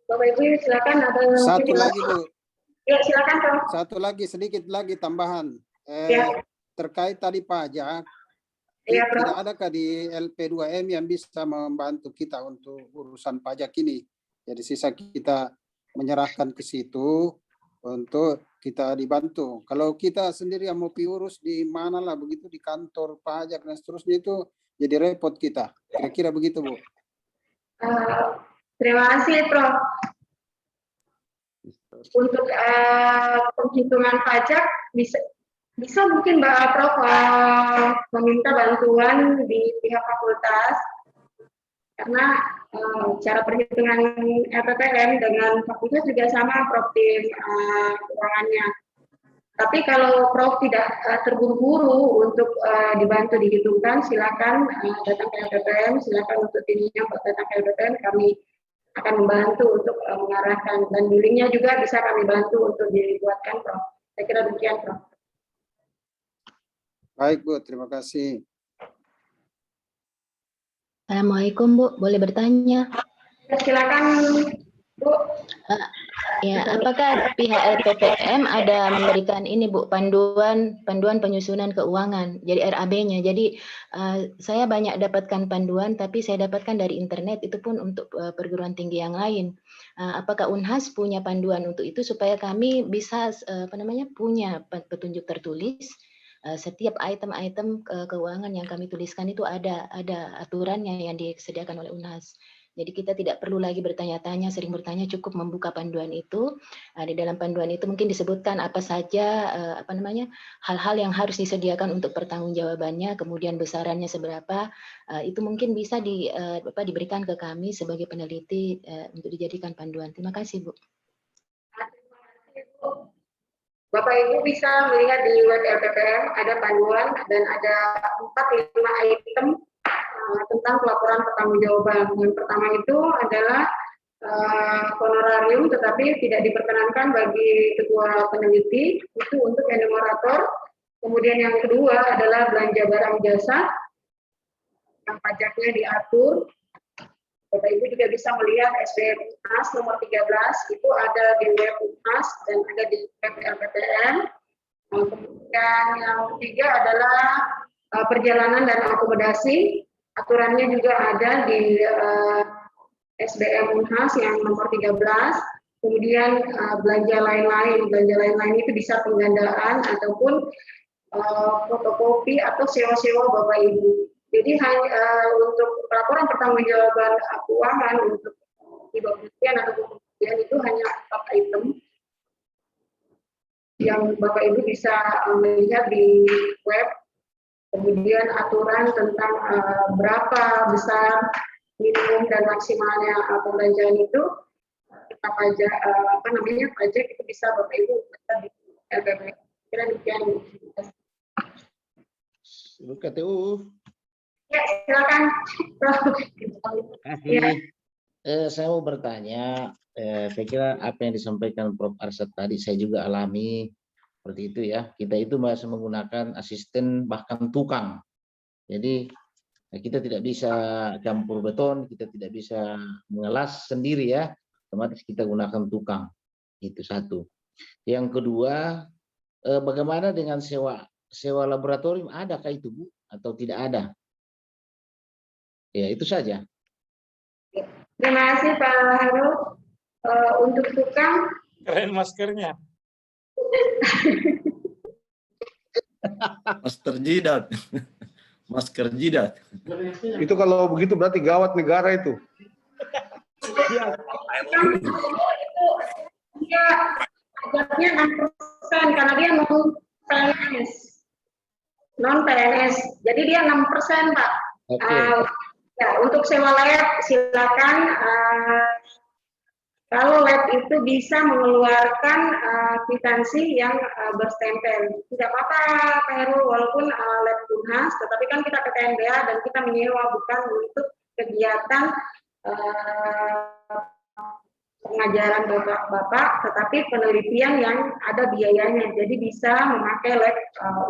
Bapak Ibu silakan ada satu lagi Bu. Ya silakan Prof. Satu lagi sedikit lagi tambahan terkait tadi pajak. Ya, tidak adakah di LP2M yang bisa membantu kita untuk urusan pajak ini? Jadi sisa kita menyerahkan ke situ untuk kita dibantu. Kalau kita sendiri yang mau urus di mana lah begitu di kantor pajak dan seterusnya itu jadi repot kita. Kira-kira begitu Bu. Terima kasih Prof. Untuk penghitungan pajak bisa mungkin Mbak Prof meminta bantuan di pihak fakultas karena cara perhitungan LPPM dengan fakultas juga sama, Prof, tim keuangannya. Tapi kalau Prof tidak terburu-buru untuk dibantu dihitungkan, silakan datang ke LPPM, silakan untuk timnya datang ke LPPM, kami akan membantu untuk mengarahkan, dan linknya juga bisa kami bantu untuk dibuatkan, Prof. Saya kira demikian, Prof. Baik, Bu, terima kasih. Assalamualaikum, Bu. Boleh bertanya? Silakan, Bu. Ya, apakah pihak LPPM ada memberikan ini, Bu, panduan penyusunan keuangan, jadi RAB-nya. Jadi saya banyak dapatkan panduan, tapi saya dapatkan dari internet, itu pun untuk perguruan tinggi yang lain. Apakah Unhas punya panduan untuk itu supaya kami bisa punya petunjuk tertulis setiap item-item keuangan yang kami tuliskan itu ada aturannya yang disediakan oleh Unhas. Jadi kita tidak perlu lagi bertanya-tanya, sering bertanya, cukup membuka panduan itu. Di dalam panduan itu mungkin disebutkan apa saja hal-hal yang harus disediakan untuk pertanggungjawabannya, kemudian besarannya seberapa. Itu mungkin bisa diberikan ke kami sebagai peneliti untuk dijadikan panduan. Terima kasih, Bu. Bapak Ibu bisa melihat di web LPPM ada panduan dan ada 4-5 item tentang pelaporan pertanggungjawaban. Yang pertama itu adalah honorarium, tetapi tidak diperkenankan bagi ketua peneliti, itu untuk enumerator. Kemudian yang kedua adalah belanja barang jasa, yang pajaknya diatur. Bapak Ibu juga bisa melihat SBM UNHAS nomor 13, itu ada di web UNHAS dan ada di web LPPM. Kemudian yang ketiga adalah perjalanan dan akomodasi. Aturannya juga ada di SBM UNHAS yang nomor 13. Kemudian belanja lain-lain itu bisa penggandaan ataupun fotokopi atau sewa-sewa Bapak Ibu. Jadi hanya untuk laporan pertanggungjawaban keuangan untuk hibah penelitian atau penelitian itu hanya 4 item yang Bapak Ibu bisa melihat di web. Kemudian aturan tentang berapa besar minimum dan maksimalnya pembelanjaan itu, kita pajak pajak itu bisa Bapak Ibu di LPPM. Kira demikian. Ibu KTU. Ya, silakan. Ya. Saya mau bertanya, saya kira apa yang disampaikan Prof. Arsyad tadi saya juga alami. Seperti itu ya, kita itu masih menggunakan asisten bahkan tukang. Jadi kita tidak bisa campur beton, kita tidak bisa mengelas sendiri ya, otomatis kita gunakan tukang. Itu satu. Yang kedua, bagaimana dengan sewa laboratorium, adakah itu Bu atau tidak ada? Ya itu saja. Terima kasih Pak Haru. Untuk tukang, Keren maskernya. Masker jidat. Masker jidat. Itu kalau begitu berarti gawat negara itu. Dia pajaknya 6% karena dia non PNS. Jadi dia 6%, Pak. Ya, untuk sewa lab silakan. Kalau lab itu bisa mengeluarkan kwitansi yang berstempel, tidak apa-apa Pak Heru, walaupun lab UNHAS, tetapi kan kita ke TNBA dan kita menyewa bukan untuk kegiatan pengajaran Bapak, tetapi penelitian yang ada biayanya. Jadi bisa memakai lab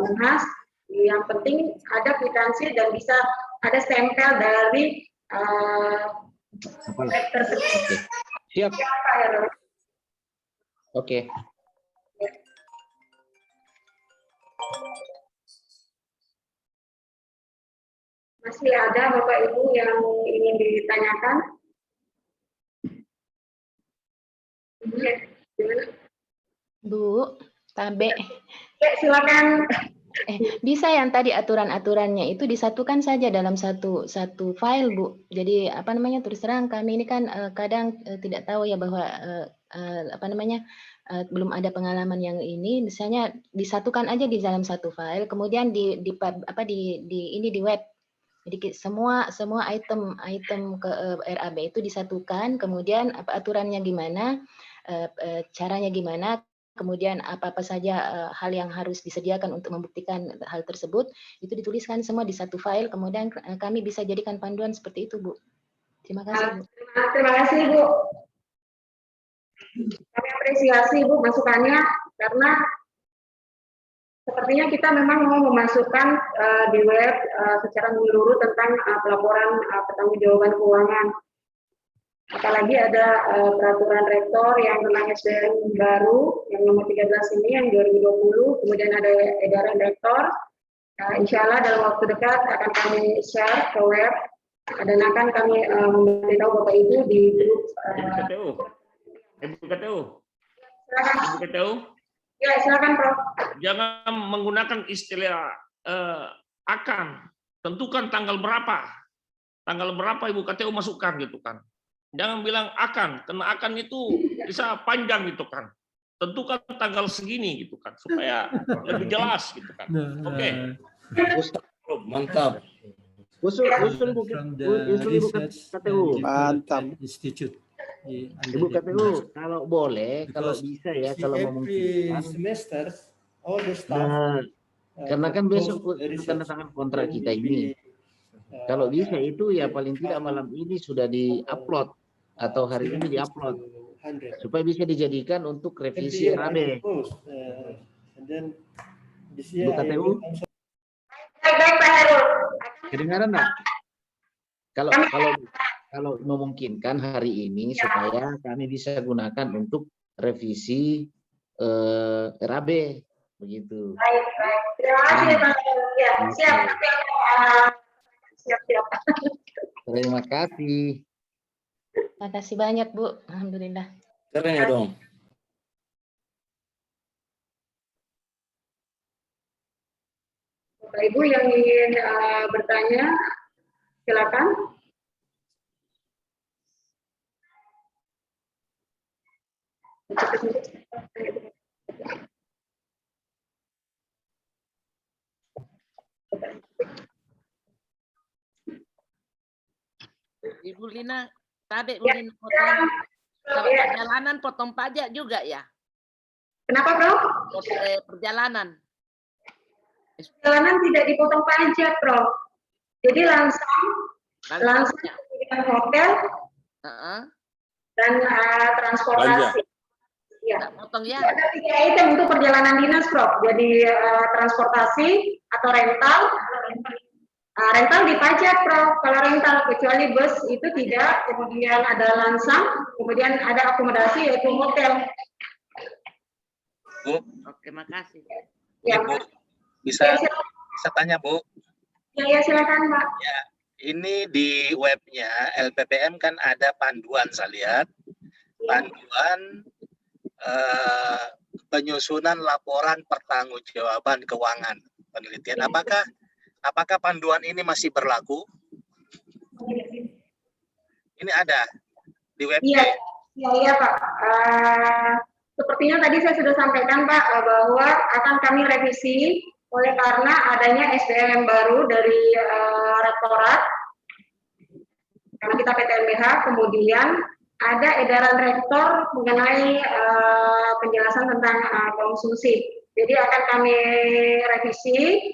UNHAS, yang penting ada kwitansi dan bisa ada stempel dari lab tersebut. Siap. Oke. Masih ada Bapak Ibu yang ingin ditanyakan? Bu, Tabe. Ya, silakan. Bisa yang tadi aturan-aturannya itu disatukan saja dalam satu file, Bu. Jadi terus terang kami ini kan kadang tidak tahu ya bahwa belum ada pengalaman yang ini, misalnya disatukan aja di dalam satu file, kemudian di web Jadi semua item ke RAB itu disatukan, kemudian aturannya gimana, caranya gimana, kemudian apa-apa saja hal yang harus disediakan untuk membuktikan hal tersebut, itu dituliskan semua di satu file, kemudian kami bisa jadikan panduan seperti itu, Bu. Terima kasih, Bu. Terima kasih, Bu. Kami apresiasi, Bu, masukannya, karena sepertinya kita memang mau memasukkan di web secara menyeluruh tentang pelaporan pertanggungjawaban keuangan. Apalagi ada peraturan rektor yang tentang SDM baru yang nomor 13 ini yang 2020, kemudian ada edaran rektor. Insya Allah dalam waktu dekat akan kami share ke web dan akan kami memberitahu Bapak Ibu di grup. Ibu KTU. Silakan. Ibu KTU. Ya, silakan, Prof. Jangan menggunakan istilah akan. Tentukan tanggal berapa. Tanggal berapa Ibu KTU masukkan gitu kan. Jangan bilang akan, karena akan itu bisa panjang gitu kan. Tentukan tanggal segini gitu kan, supaya lebih jelas gitu kan. Oke. Mantap. Usul Ibu KTU. Mantap. Institute. Ibu KTU, kalau boleh, kalau bisa ya, kalau memungkinkan. Semesters, all the staff. Karena kan besok tanda tangan kontrak kita ini. Kalau bisa itu ya paling tidak malam ini sudah di-upload atau hari ini di-upload supaya bisa dijadikan untuk revisi RAB. Ibu KTU, kedengaran enggak? Kalau memungkinkan hari ini supaya kami bisa gunakan untuk revisi RAB begitu. Baik. Terima kasih, Pak. Ya, siap. Siap. Terima kasih. Terima kasih banyak, Bu. Alhamdulillah. Keren ya dong. Bapak Ibu yang ingin bertanya, silakan. Ibu Lina, tadi Bu Lina potong, kalau perjalanan potong pajak juga ya? Kenapa, Bro? Perjalanan. Perjalanan tidak dipotong pajak, Bro. Jadi langsung dengan hotel dan transportasi. Ya. Potong ya. Ada 3 item untuk perjalanan dinas, Bro. Jadi transportasi atau rental. Rental dipajak, Prof. Kalau rental, kecuali bus itu tidak, kemudian ada lansang, kemudian ada akomodasi yaitu hotel. Bu. Oke, makasih. Ya, Bu. Bisa tanya, Bu? Ya, silakan, Pak. Ya, ini di webnya LPPM kan ada panduan, saya lihat. Panduan penyusunan laporan pertanggungjawaban keuangan penelitian. Apakah panduan ini masih berlaku? Ini ada di webnya. Iya, Pak. Sepertinya tadi saya sudah sampaikan, Pak, bahwa akan kami revisi oleh karena adanya SDM baru dari rektorat. Karena kita PTNBH, kemudian ada edaran rektor mengenai penjelasan tentang konsumsi. Jadi akan kami revisi.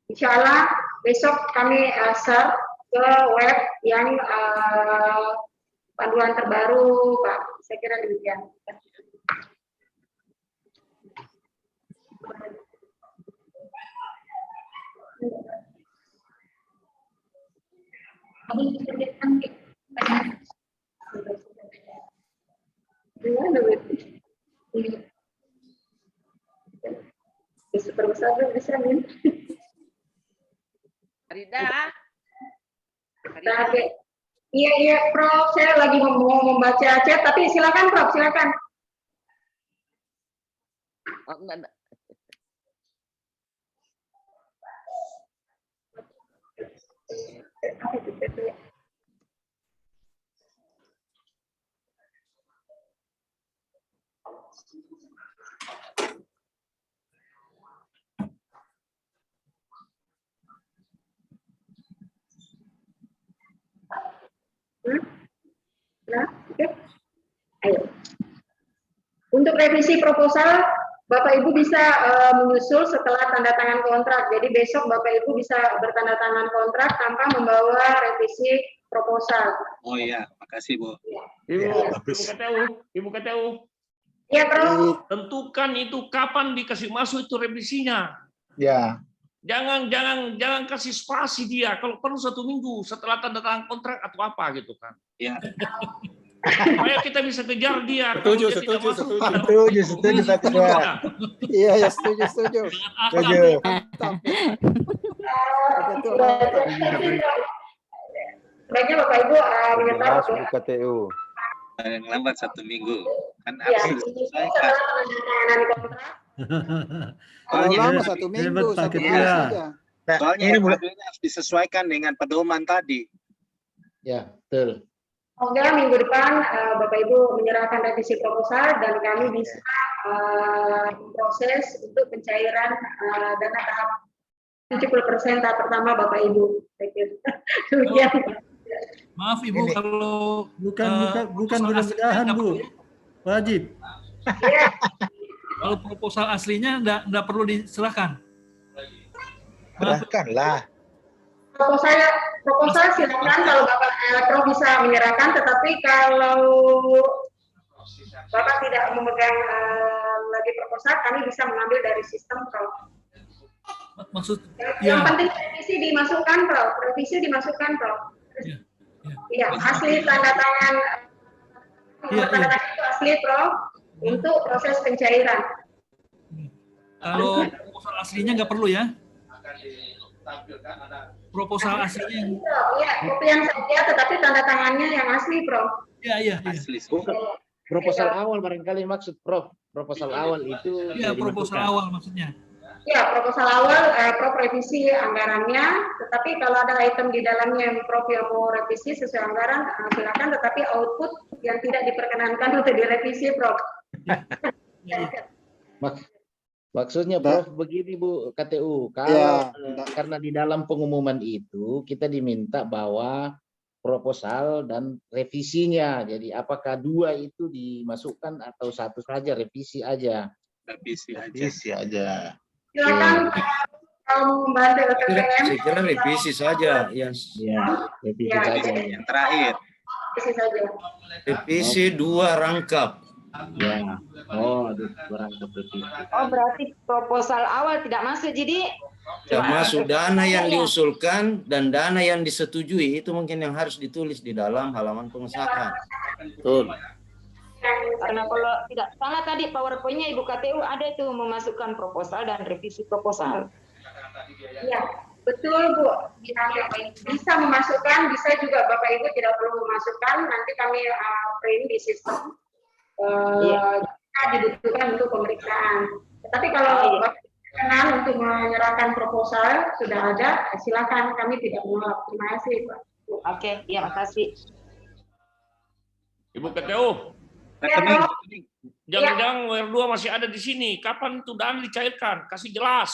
Insya Allah besok kami share ke web yang panduan terbaru, Pak. Saya kira demikian. Superbesar bisa nih. Farida. Iya, Prof. Saya lagi mau membaca chat, tapi silakan, Prof. Silakan. Oh, enggak. Nah, oke. Ayo. Untuk revisi proposal, Bapak Ibu bisa menyusul setelah tanda tangan kontrak. Jadi besok Bapak Ibu bisa bertanda tangan kontrak tanpa membawa revisi proposal. Oh iya, makasih Bu. Ibu KTU. Iya, Prof. Tentukan itu kapan dikasih masuk itu revisinya. Ya. Jangan kasih spasi dia. Kalau perlu 1 minggu setelah tanda tangan kontrak atau apa gitu kan. Ya. Supaya kita bisa kejar dia. Setuju. Setuju, Pak Ketua. Iya, setuju. Sebaiknya Bapak Ibu mengetahui Masuk KTU. Paling lambat 1 minggu. Kan ya, harus disesuaikan. setelah penandatanganan kontrak. Kalau lama 1 minggu, 1 hari saja. Soalnya RKB-nya harus disesuaikan dengan pedoman tadi. Ya, betul. Semoga minggu depan Bapak Ibu menyerahkan revisi proposal dan kami bisa memproses untuk pencairan dana tahap 70% tahap pertama Bapak Ibu. Demikian. Maaf Ibu kalau bukan mudah-mudahan Bu. Wajib. Kalau proposal aslinya enggak perlu diserahkan. Serahkanlah. Proposal silakan kalau Bapak Prof bisa menyerahkan, tetapi kalau Bapak tidak memegang lagi proposal, kami bisa mengambil dari sistem Prof. Maksud yang penting revisi dimasukkan Prof. Revisi dimasukkan Prof. Iya, asli tanda tangan itu asli Prof untuk proses pencairan. Kalau proposal aslinya nggak perlu ya? Proposal aslinya Iya, kopian saja, tetapi tanda tangannya yang asli, Prof. Iya. Asli. Proposal awal barangkali maksud Prof. Proposal awal itu. Iya, proposal awal maksudnya. Ya, proposal awal Prof revisi anggarannya, tetapi kalau ada item di dalamnya yang Prof yang mau revisi sesuai anggaran, silakan, tetapi output yang tidak diperkenankan untuk direvisi, Prof. Maksudnya Prof begini Bu KTU, kalau karena di dalam pengumuman itu kita diminta bahwa proposal dan revisinya, jadi apakah 2 itu dimasukkan atau 1 saja revisi aja? Revisi aja. Silakan kalau membantu LPPM. Saya kira revisi saja, ya revisi saja. Yang terakhir. Revisi saja. Revisi 2 rangkap. Ya. Oh, 2 rangkap revisi. Oh, berarti proposal awal tidak masuk. Jadi Termasuk dana yang diusulkan dan dana yang disetujui itu mungkin yang harus ditulis di dalam halaman pengesahan. Betul. Karena kalau tidak salah tadi PowerPoint-nya Ibu KTU ada itu memasukkan proposal dan revisi proposal. Iya, betul Bu. Bisa memasukkan, bisa juga Bapak Ibu tidak perlu memasukkan. Nanti kami print di sistem. Dibutuhkan untuk pemeriksaan. Tetapi kalau Bapak berkenan untuk menyerahkan proposal sudah ada, silakan, kami tidak menolak. Terima kasih Pak. Oke, ya makasih. Ibu KTU. Jangan-jangan WR2 masih ada di sini. Kapan itu dana dicairkan? Kasih jelas.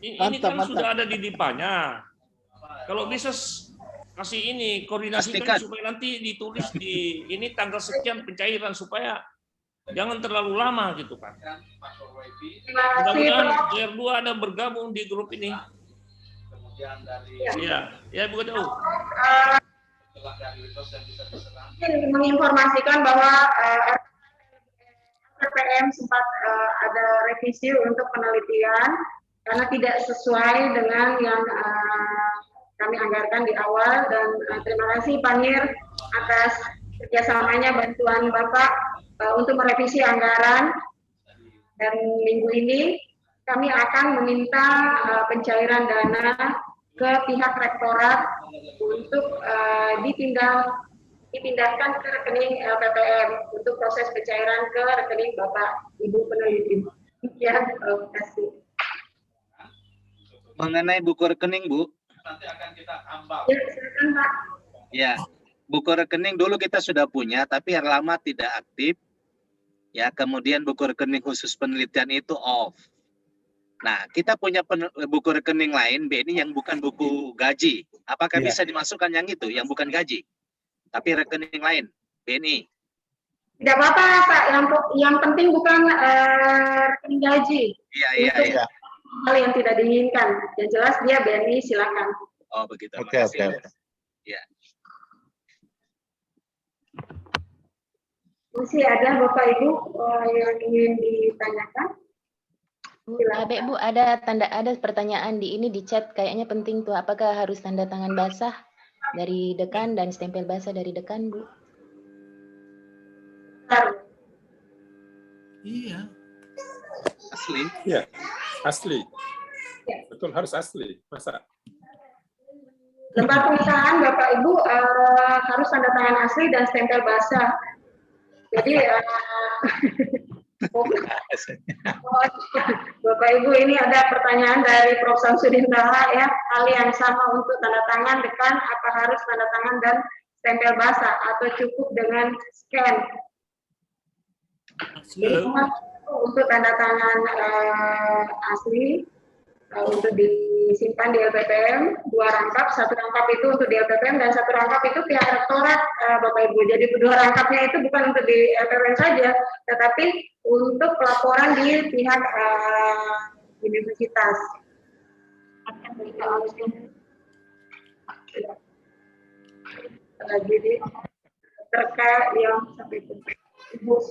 Ini kan sudah ada di DIPA-nya. Kalau bisa kasih ini koordinasikan supaya nanti ditulis di ini tanggal sekian pencairan supaya jangan terlalu lama gitu kan. Mudah-mudahan WR2 ada bergabung di grup ini. Ya Bu KTU. Menginformasikan bahwa RPPM sempat ada revisi untuk penelitian karena tidak sesuai dengan yang kami anggarkan di awal, dan terima kasih Pak Nir atas kerjasamanya, bantuan Bapak untuk merevisi anggaran, dan minggu ini kami akan meminta pencairan dana ke pihak rektorat untuk dipindahkan ke rekening LPPM untuk proses pencairan ke rekening Bapak Ibu peneliti. Ya, terima kasih. Mengenai buku rekening, Bu. Nanti akan kita ambang. Ya, silakan Pak. Ya, buku rekening dulu kita sudah punya, tapi yang lama tidak aktif. Ya, kemudian buku rekening khusus penelitian itu off. Nah, kita punya buku rekening lain BNI yang bukan buku gaji. Apakah bisa dimasukkan yang itu, yang bukan gaji, tapi rekening lain BNI? Tidak apa-apa, Pak. Yang penting bukan rekening gaji. Iya. Hal yang tidak diinginkan. Yang jelas dia BNI, silakan. Oh, begitu. Oke. Ya. Masih ada Bapak Ibu yang ingin ditanyakan? Abe, Bu, ada pertanyaan di chat, kayaknya penting tuh. Apakah harus tanda tangan basah dari dekan dan stempel basah dari dekan, Bu? Iya. Asli? Iya, asli. Betul, harus asli. Masa? Lembar pengesahan Bapak Ibu harus tanda tangan asli dan stempel basah. Jadi Bapak Ibu, ini ada pertanyaan dari Prof. Samsudin Taha ya, hal yang sama untuk tanda tangan dekan, apa harus tanda tangan dan stempel basah atau cukup dengan scan? Jadi, untuk tanda tangan asli untuk disimpan di LPPM 2 rangkap, 1 rangkap itu untuk di LPPM dan 1 rangkap itu pihak rektorat, Bapak Ibu. Jadi 2 rangkapnya itu bukan untuk di LPPM saja, tetapi untuk pelaporan di pihak universitas. Jadi terkait yang sampai itu, Ibu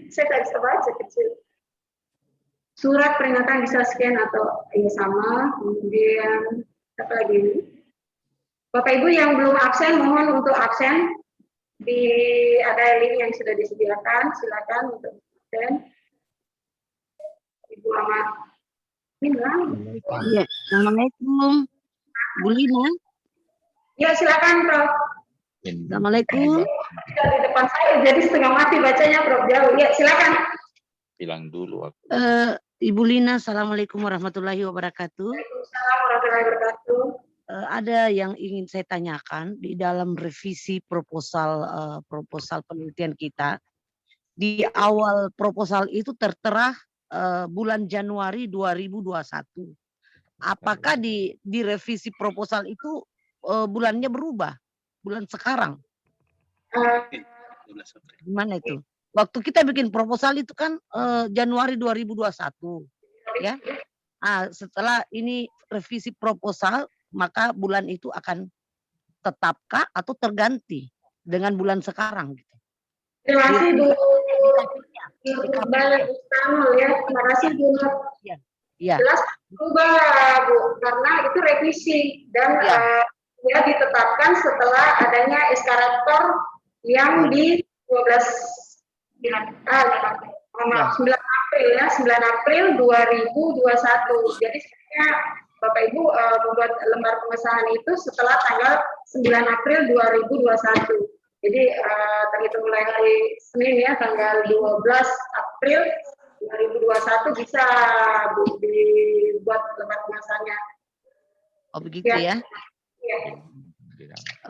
saya tak bisa baca kecil. Surat peringatan bisa scan atau ini sama. Kemudian apa lagi ini? Bapak Ibu yang belum absen, mohon untuk absen. Ada link yang sudah disediakan, silakan untuk absen. Ibu Ahmad. Iya, Assalamualaikum, Bu Lina. Ya, silakan, Prof. Assalamualaikum. Di depan saya, jadi setengah mati bacanya, Prof. Jauh. Ya, silakan. Bilang dulu aku. Ibu Lina, Assalamualaikum warahmatullahi wabarakatuh. Waalaikumsalam warahmatullahi wabarakatuh. Ada yang ingin saya tanyakan di dalam revisi proposal penelitian kita. Di awal proposal itu tertera bulan Januari 2021. Apakah di revisi proposal itu bulannya berubah? Bulan sekarang? Gimana itu? Waktu kita bikin proposal itu kan Januari 2021, ya. Setelah ini revisi proposal, maka bulan itu akan tetapkah atau terganti dengan bulan sekarang? Gitu. Terima kasih Bu. Balik ya. Terima kasih Bu. Ya. Jelas berubah Bu, karena itu revisi dan dia ditetapkan setelah adanya SK Rektor yang di 9 April ya, 9 April 2021. Jadi sebenarnya Bapak Ibu membuat lembar pengesahan itu setelah tanggal 9 April 2021. Jadi terhitung mulai hari Senin ya, tanggal 12 April 2021 bisa dibuat lembar pengesahannya. Oh begitu ya? Ya.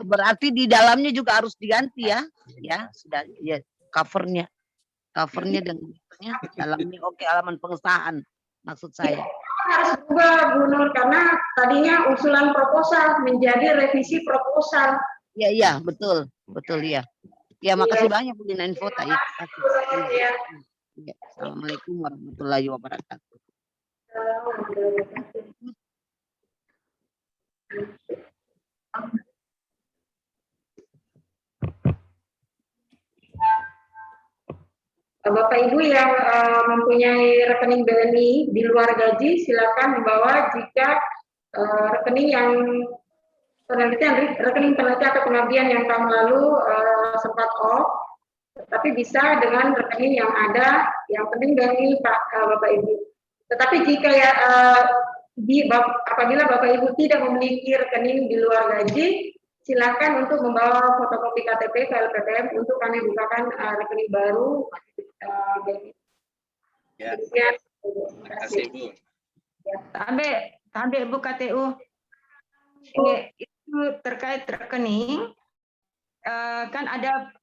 Berarti di dalamnya juga harus diganti ya? Ya, sudah ya, covernya dan dalamnya oke, halaman pengesahan maksud saya. Harus berubah Bu Nur karena tadinya usulan proposal menjadi revisi proposal. Iya, betul ya. Ya, makasih banyak Bu Lina info tadi. Ya. Assalamualaikum warahmatullahi wabarakatuh. Bapak Ibu yang mempunyai rekening BNI di luar gaji, silakan membawa jika rekening yang rekening penelitian atau pengabdian yang tahun lalu sempat off, tetapi bisa dengan rekening yang ada, yang penting BNI Bapak Ibu. Tetapi jika apabila Bapak Ibu tidak memiliki rekening di luar gaji, silakan untuk membawa fotokopi KTP ke LPPM untuk kami bukakan rekening baru. Ya. Terima kasih Bu. Sampai Bu KTU. Itu terkait rekening, kan ada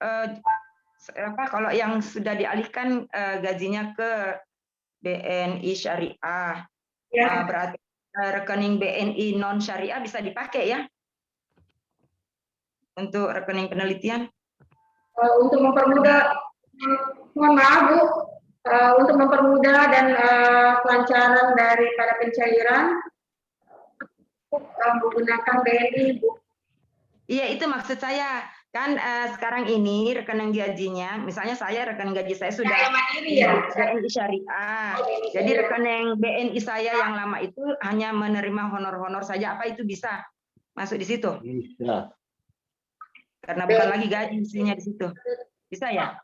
kalau yang sudah dialihkan gajinya ke BNI Syariah. Berarti rekening BNI non syariah bisa dipakai ya untuk rekening penelitian. Untuk mempermudah, mohon maaf Bu, untuk mempermudah dan kelancaran daripada pencairan menggunakan BNI Bu. Iya, itu maksud saya. Kan sekarang ini rekening gajinya, misalnya saya rekening gaji saya sudah BNI Syariah. Jadi rekening BNI saya yang lama itu hanya menerima honor-honor saja. Apa itu bisa masuk di situ? Bisa. Karena bukan lagi gaji isinya di situ. Bisa ya?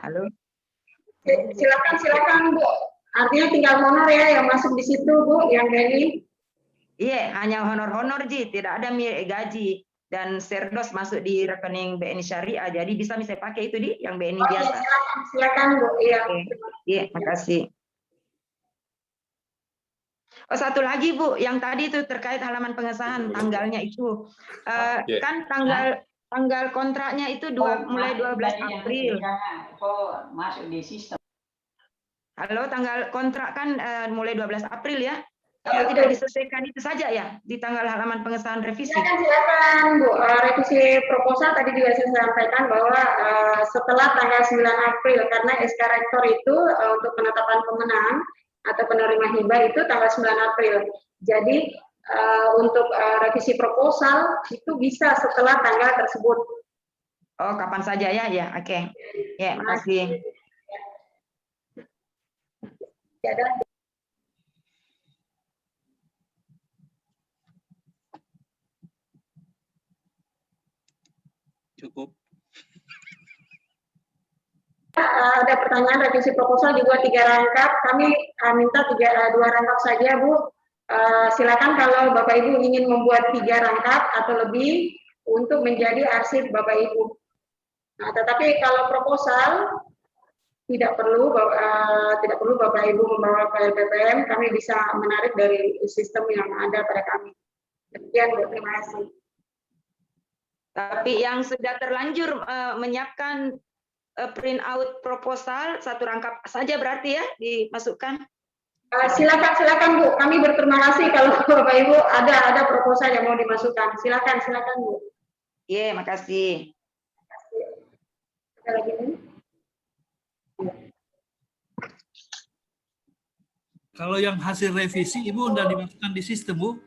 Halo. Silakan Bu. Artinya tinggal honor ya yang masuk di situ Bu, yang BNI. Iya, hanya honor-honor Ji, tidak ada gaji dan serdos masuk di rekening BNI Syariah. Jadi bisa saya pakai itu di yang BNI biasa. Silakan Bu. Iya. Iya, makasih. Oh, satu lagi Bu, yang tadi itu terkait halaman pengesahan tanggalnya itu kan tanggal kontraknya itu mulai 12 April. Masuk di sistem. Halo, tanggal kontrak kan mulai 12 April ya. Kalau tidak diselesaikan itu saja ya di tanggal halaman pengesahan revisi. Silakan Bu, revisi proposal tadi juga saya sampaikan bahwa setelah tanggal 9 April karena SK Rektor itu untuk penetapan pemenang atau penerima hibah itu tanggal 9 April. Jadi untuk revisi proposal itu bisa setelah tanggal tersebut. Oh, kapan saja ya? Ya, oke. Ya, makasih. Cukup. Ada pertanyaan revisi proposal dibuat 3 rangkap. Kami minta 2 rangkap saja Bu. Silakan kalau Bapak Ibu ingin membuat 3 rangkap atau lebih untuk menjadi arsip Bapak Ibu. Nah, tetapi kalau proposal tidak perlu Bapak Ibu membawa ke LPPM, kami bisa menarik dari sistem yang ada pada kami. Demikian Bu, terima kasih. Tapi yang sudah terlanjur menyiapkan print out proposal 1 rangkap saja berarti ya dimasukkan. Silakan Bu, kami berterima kasih kalau Bapak Ibu ada proposal yang mau dimasukkan. Silakan Bu. Iya, makasih. Ada lagi nih? Kalau yang hasil revisi, Ibu sudah dimasukkan di sistem, Bu?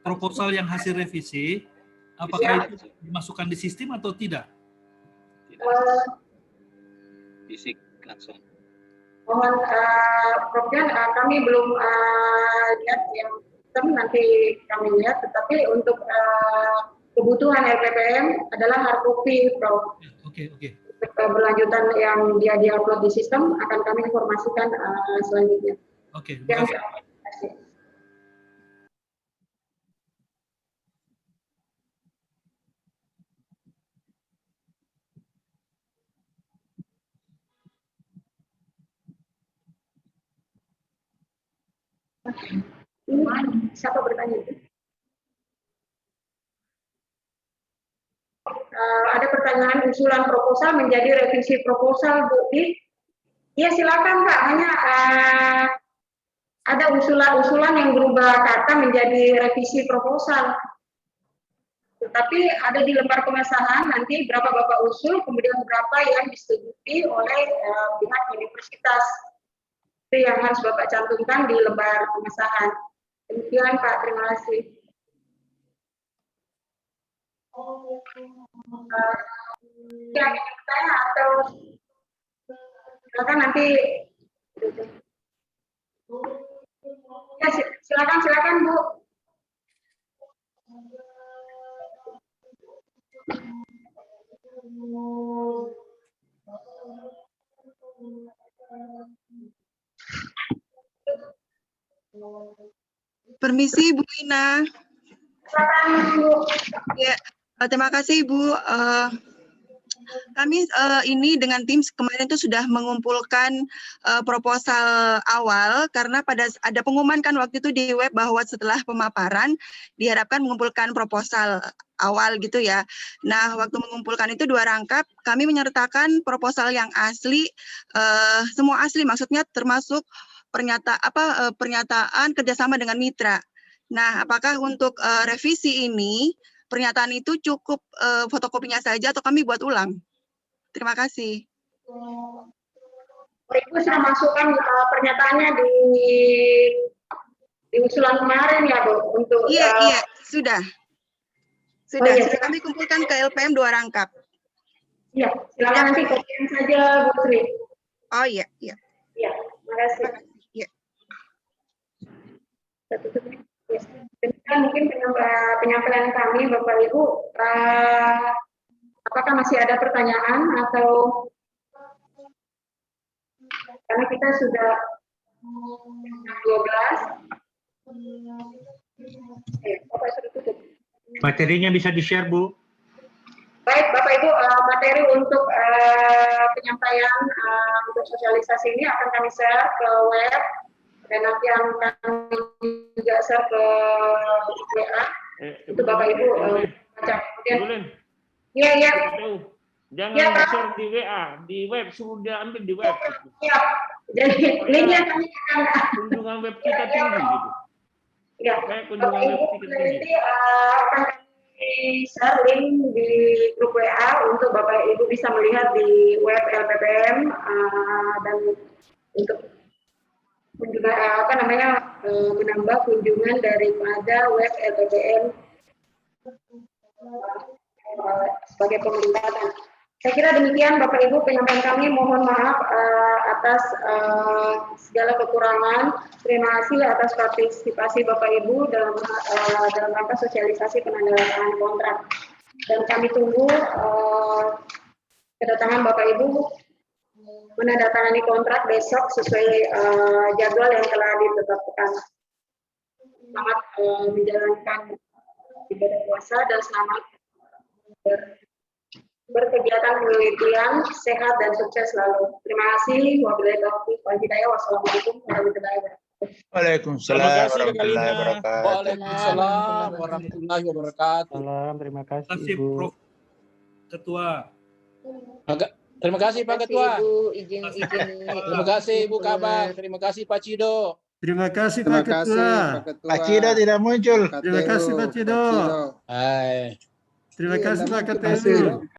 Proposal yang hasil revisi, apakah itu dimasukkan di sistem atau tidak? Fisik langsung. Mohon Prof. Kami belum lihat yang sistem, nanti kami lihat, tetapi untuk kebutuhan LPPM adalah hard copy, Prof. Oke. Berlanjutan yang dia diupload di sistem akan kami informasikan selanjutnya. Oke, terima kasih. Siapa bertanya? Ada pertanyaan usulan proposal menjadi revisi proposal, Bu. Iya silakan Pak. Hanya ada usulan yang berubah kata menjadi revisi proposal. Tetapi ada di lembar pengesahan nanti berapa Bapak usul, kemudian berapa yang disetujui oleh pihak universitas. Itu yang harus Bapak cantumkan di lembar pengesahan. Demikian Pak, terima kasih. Yang ingin bertanya atau silakan nanti. Ya, silakan Bu. Permisi Bu Ina. Silakan Bu. Ya, terima kasih Bu. Kami ini dengan tim kemarin itu sudah mengumpulkan proposal awal karena ada pengumuman kan waktu itu di web bahwa setelah pemaparan diharapkan mengumpulkan proposal awal gitu ya. Nah, waktu mengumpulkan itu 2 rangkap, kami menyertakan proposal yang asli, semua asli maksudnya termasuk pernyataan kerjasama dengan mitra. Nah, apakah untuk revisi ini pernyataan itu cukup fotokopinya saja atau kami buat ulang? Terima kasih. Ibu sudah masukkan pernyataannya di usulan kemarin ya, Bu, untuk Iya, sudah. Sudah, iya, sudah kami kumpulkan ke LPM 2 rangkap. Iya, silakan nanti kopikan saja, Bu Sri. Oh iya. Iya, terima kasih. Iya. Demikian mungkin penyampaian kami, Bapak Ibu. Apakah masih ada pertanyaan atau karena kita sudah 12. Bapak sudah tutup. Materinya bisa di-share, Bu. Baik, Bapak Ibu, materi untuk penyampaian untuk sosialisasi ini akan kami share ke web dan nanti kami juga share ke WA. Itu Bapak Ibu baca. Iya. Jangan share di WA, di web sudah ambil di web. Iya. Jadi linknya kami akan kunjungan web kita tinggi gitu. Iya. Kunjungan web kita tinggi. Nanti akan kami share link di grup WA untuk Bapak Ibu bisa melihat di web LPPM dan untuk kunjungan menambah kunjungan daripada web LPPM sebagai pemerintahan. Saya kira demikian Bapak Ibu penyampaian kami. Mohon maaf atas segala kekurangan. Terima kasih atas partisipasi Bapak Ibu dalam rangka sosialisasi penandatanganan kontrak. Dan kami tunggu kedatangan Bapak Ibu menandatangani kontrak besok sesuai jadwal yang telah ditetapkan. Selamat menjalankan ibadah puasa dan selamat berkegiatan penelitian, sehat dan sukses selalu. Terima kasih. Wabillahi taufiq wal hidayah. Wassalamualaikum warahmatullahi wabarakatuh. Waalaikumsalam warahmatullahi wabarakatuh. Waalaikumsalam warahmatullahi wabarakatuh. Terima kasih, Ibu. Prof. Ketua. Terima kasih Pak Ketua. Ibu, izin. Terima kasih Ibu Kabar. Terima kasih Pak Cido. Terima kasih Pak Ketua. Pak Cido tidak muncul. Terima kasih Pak Cido. Hai. Terima kasih Pak Ketua.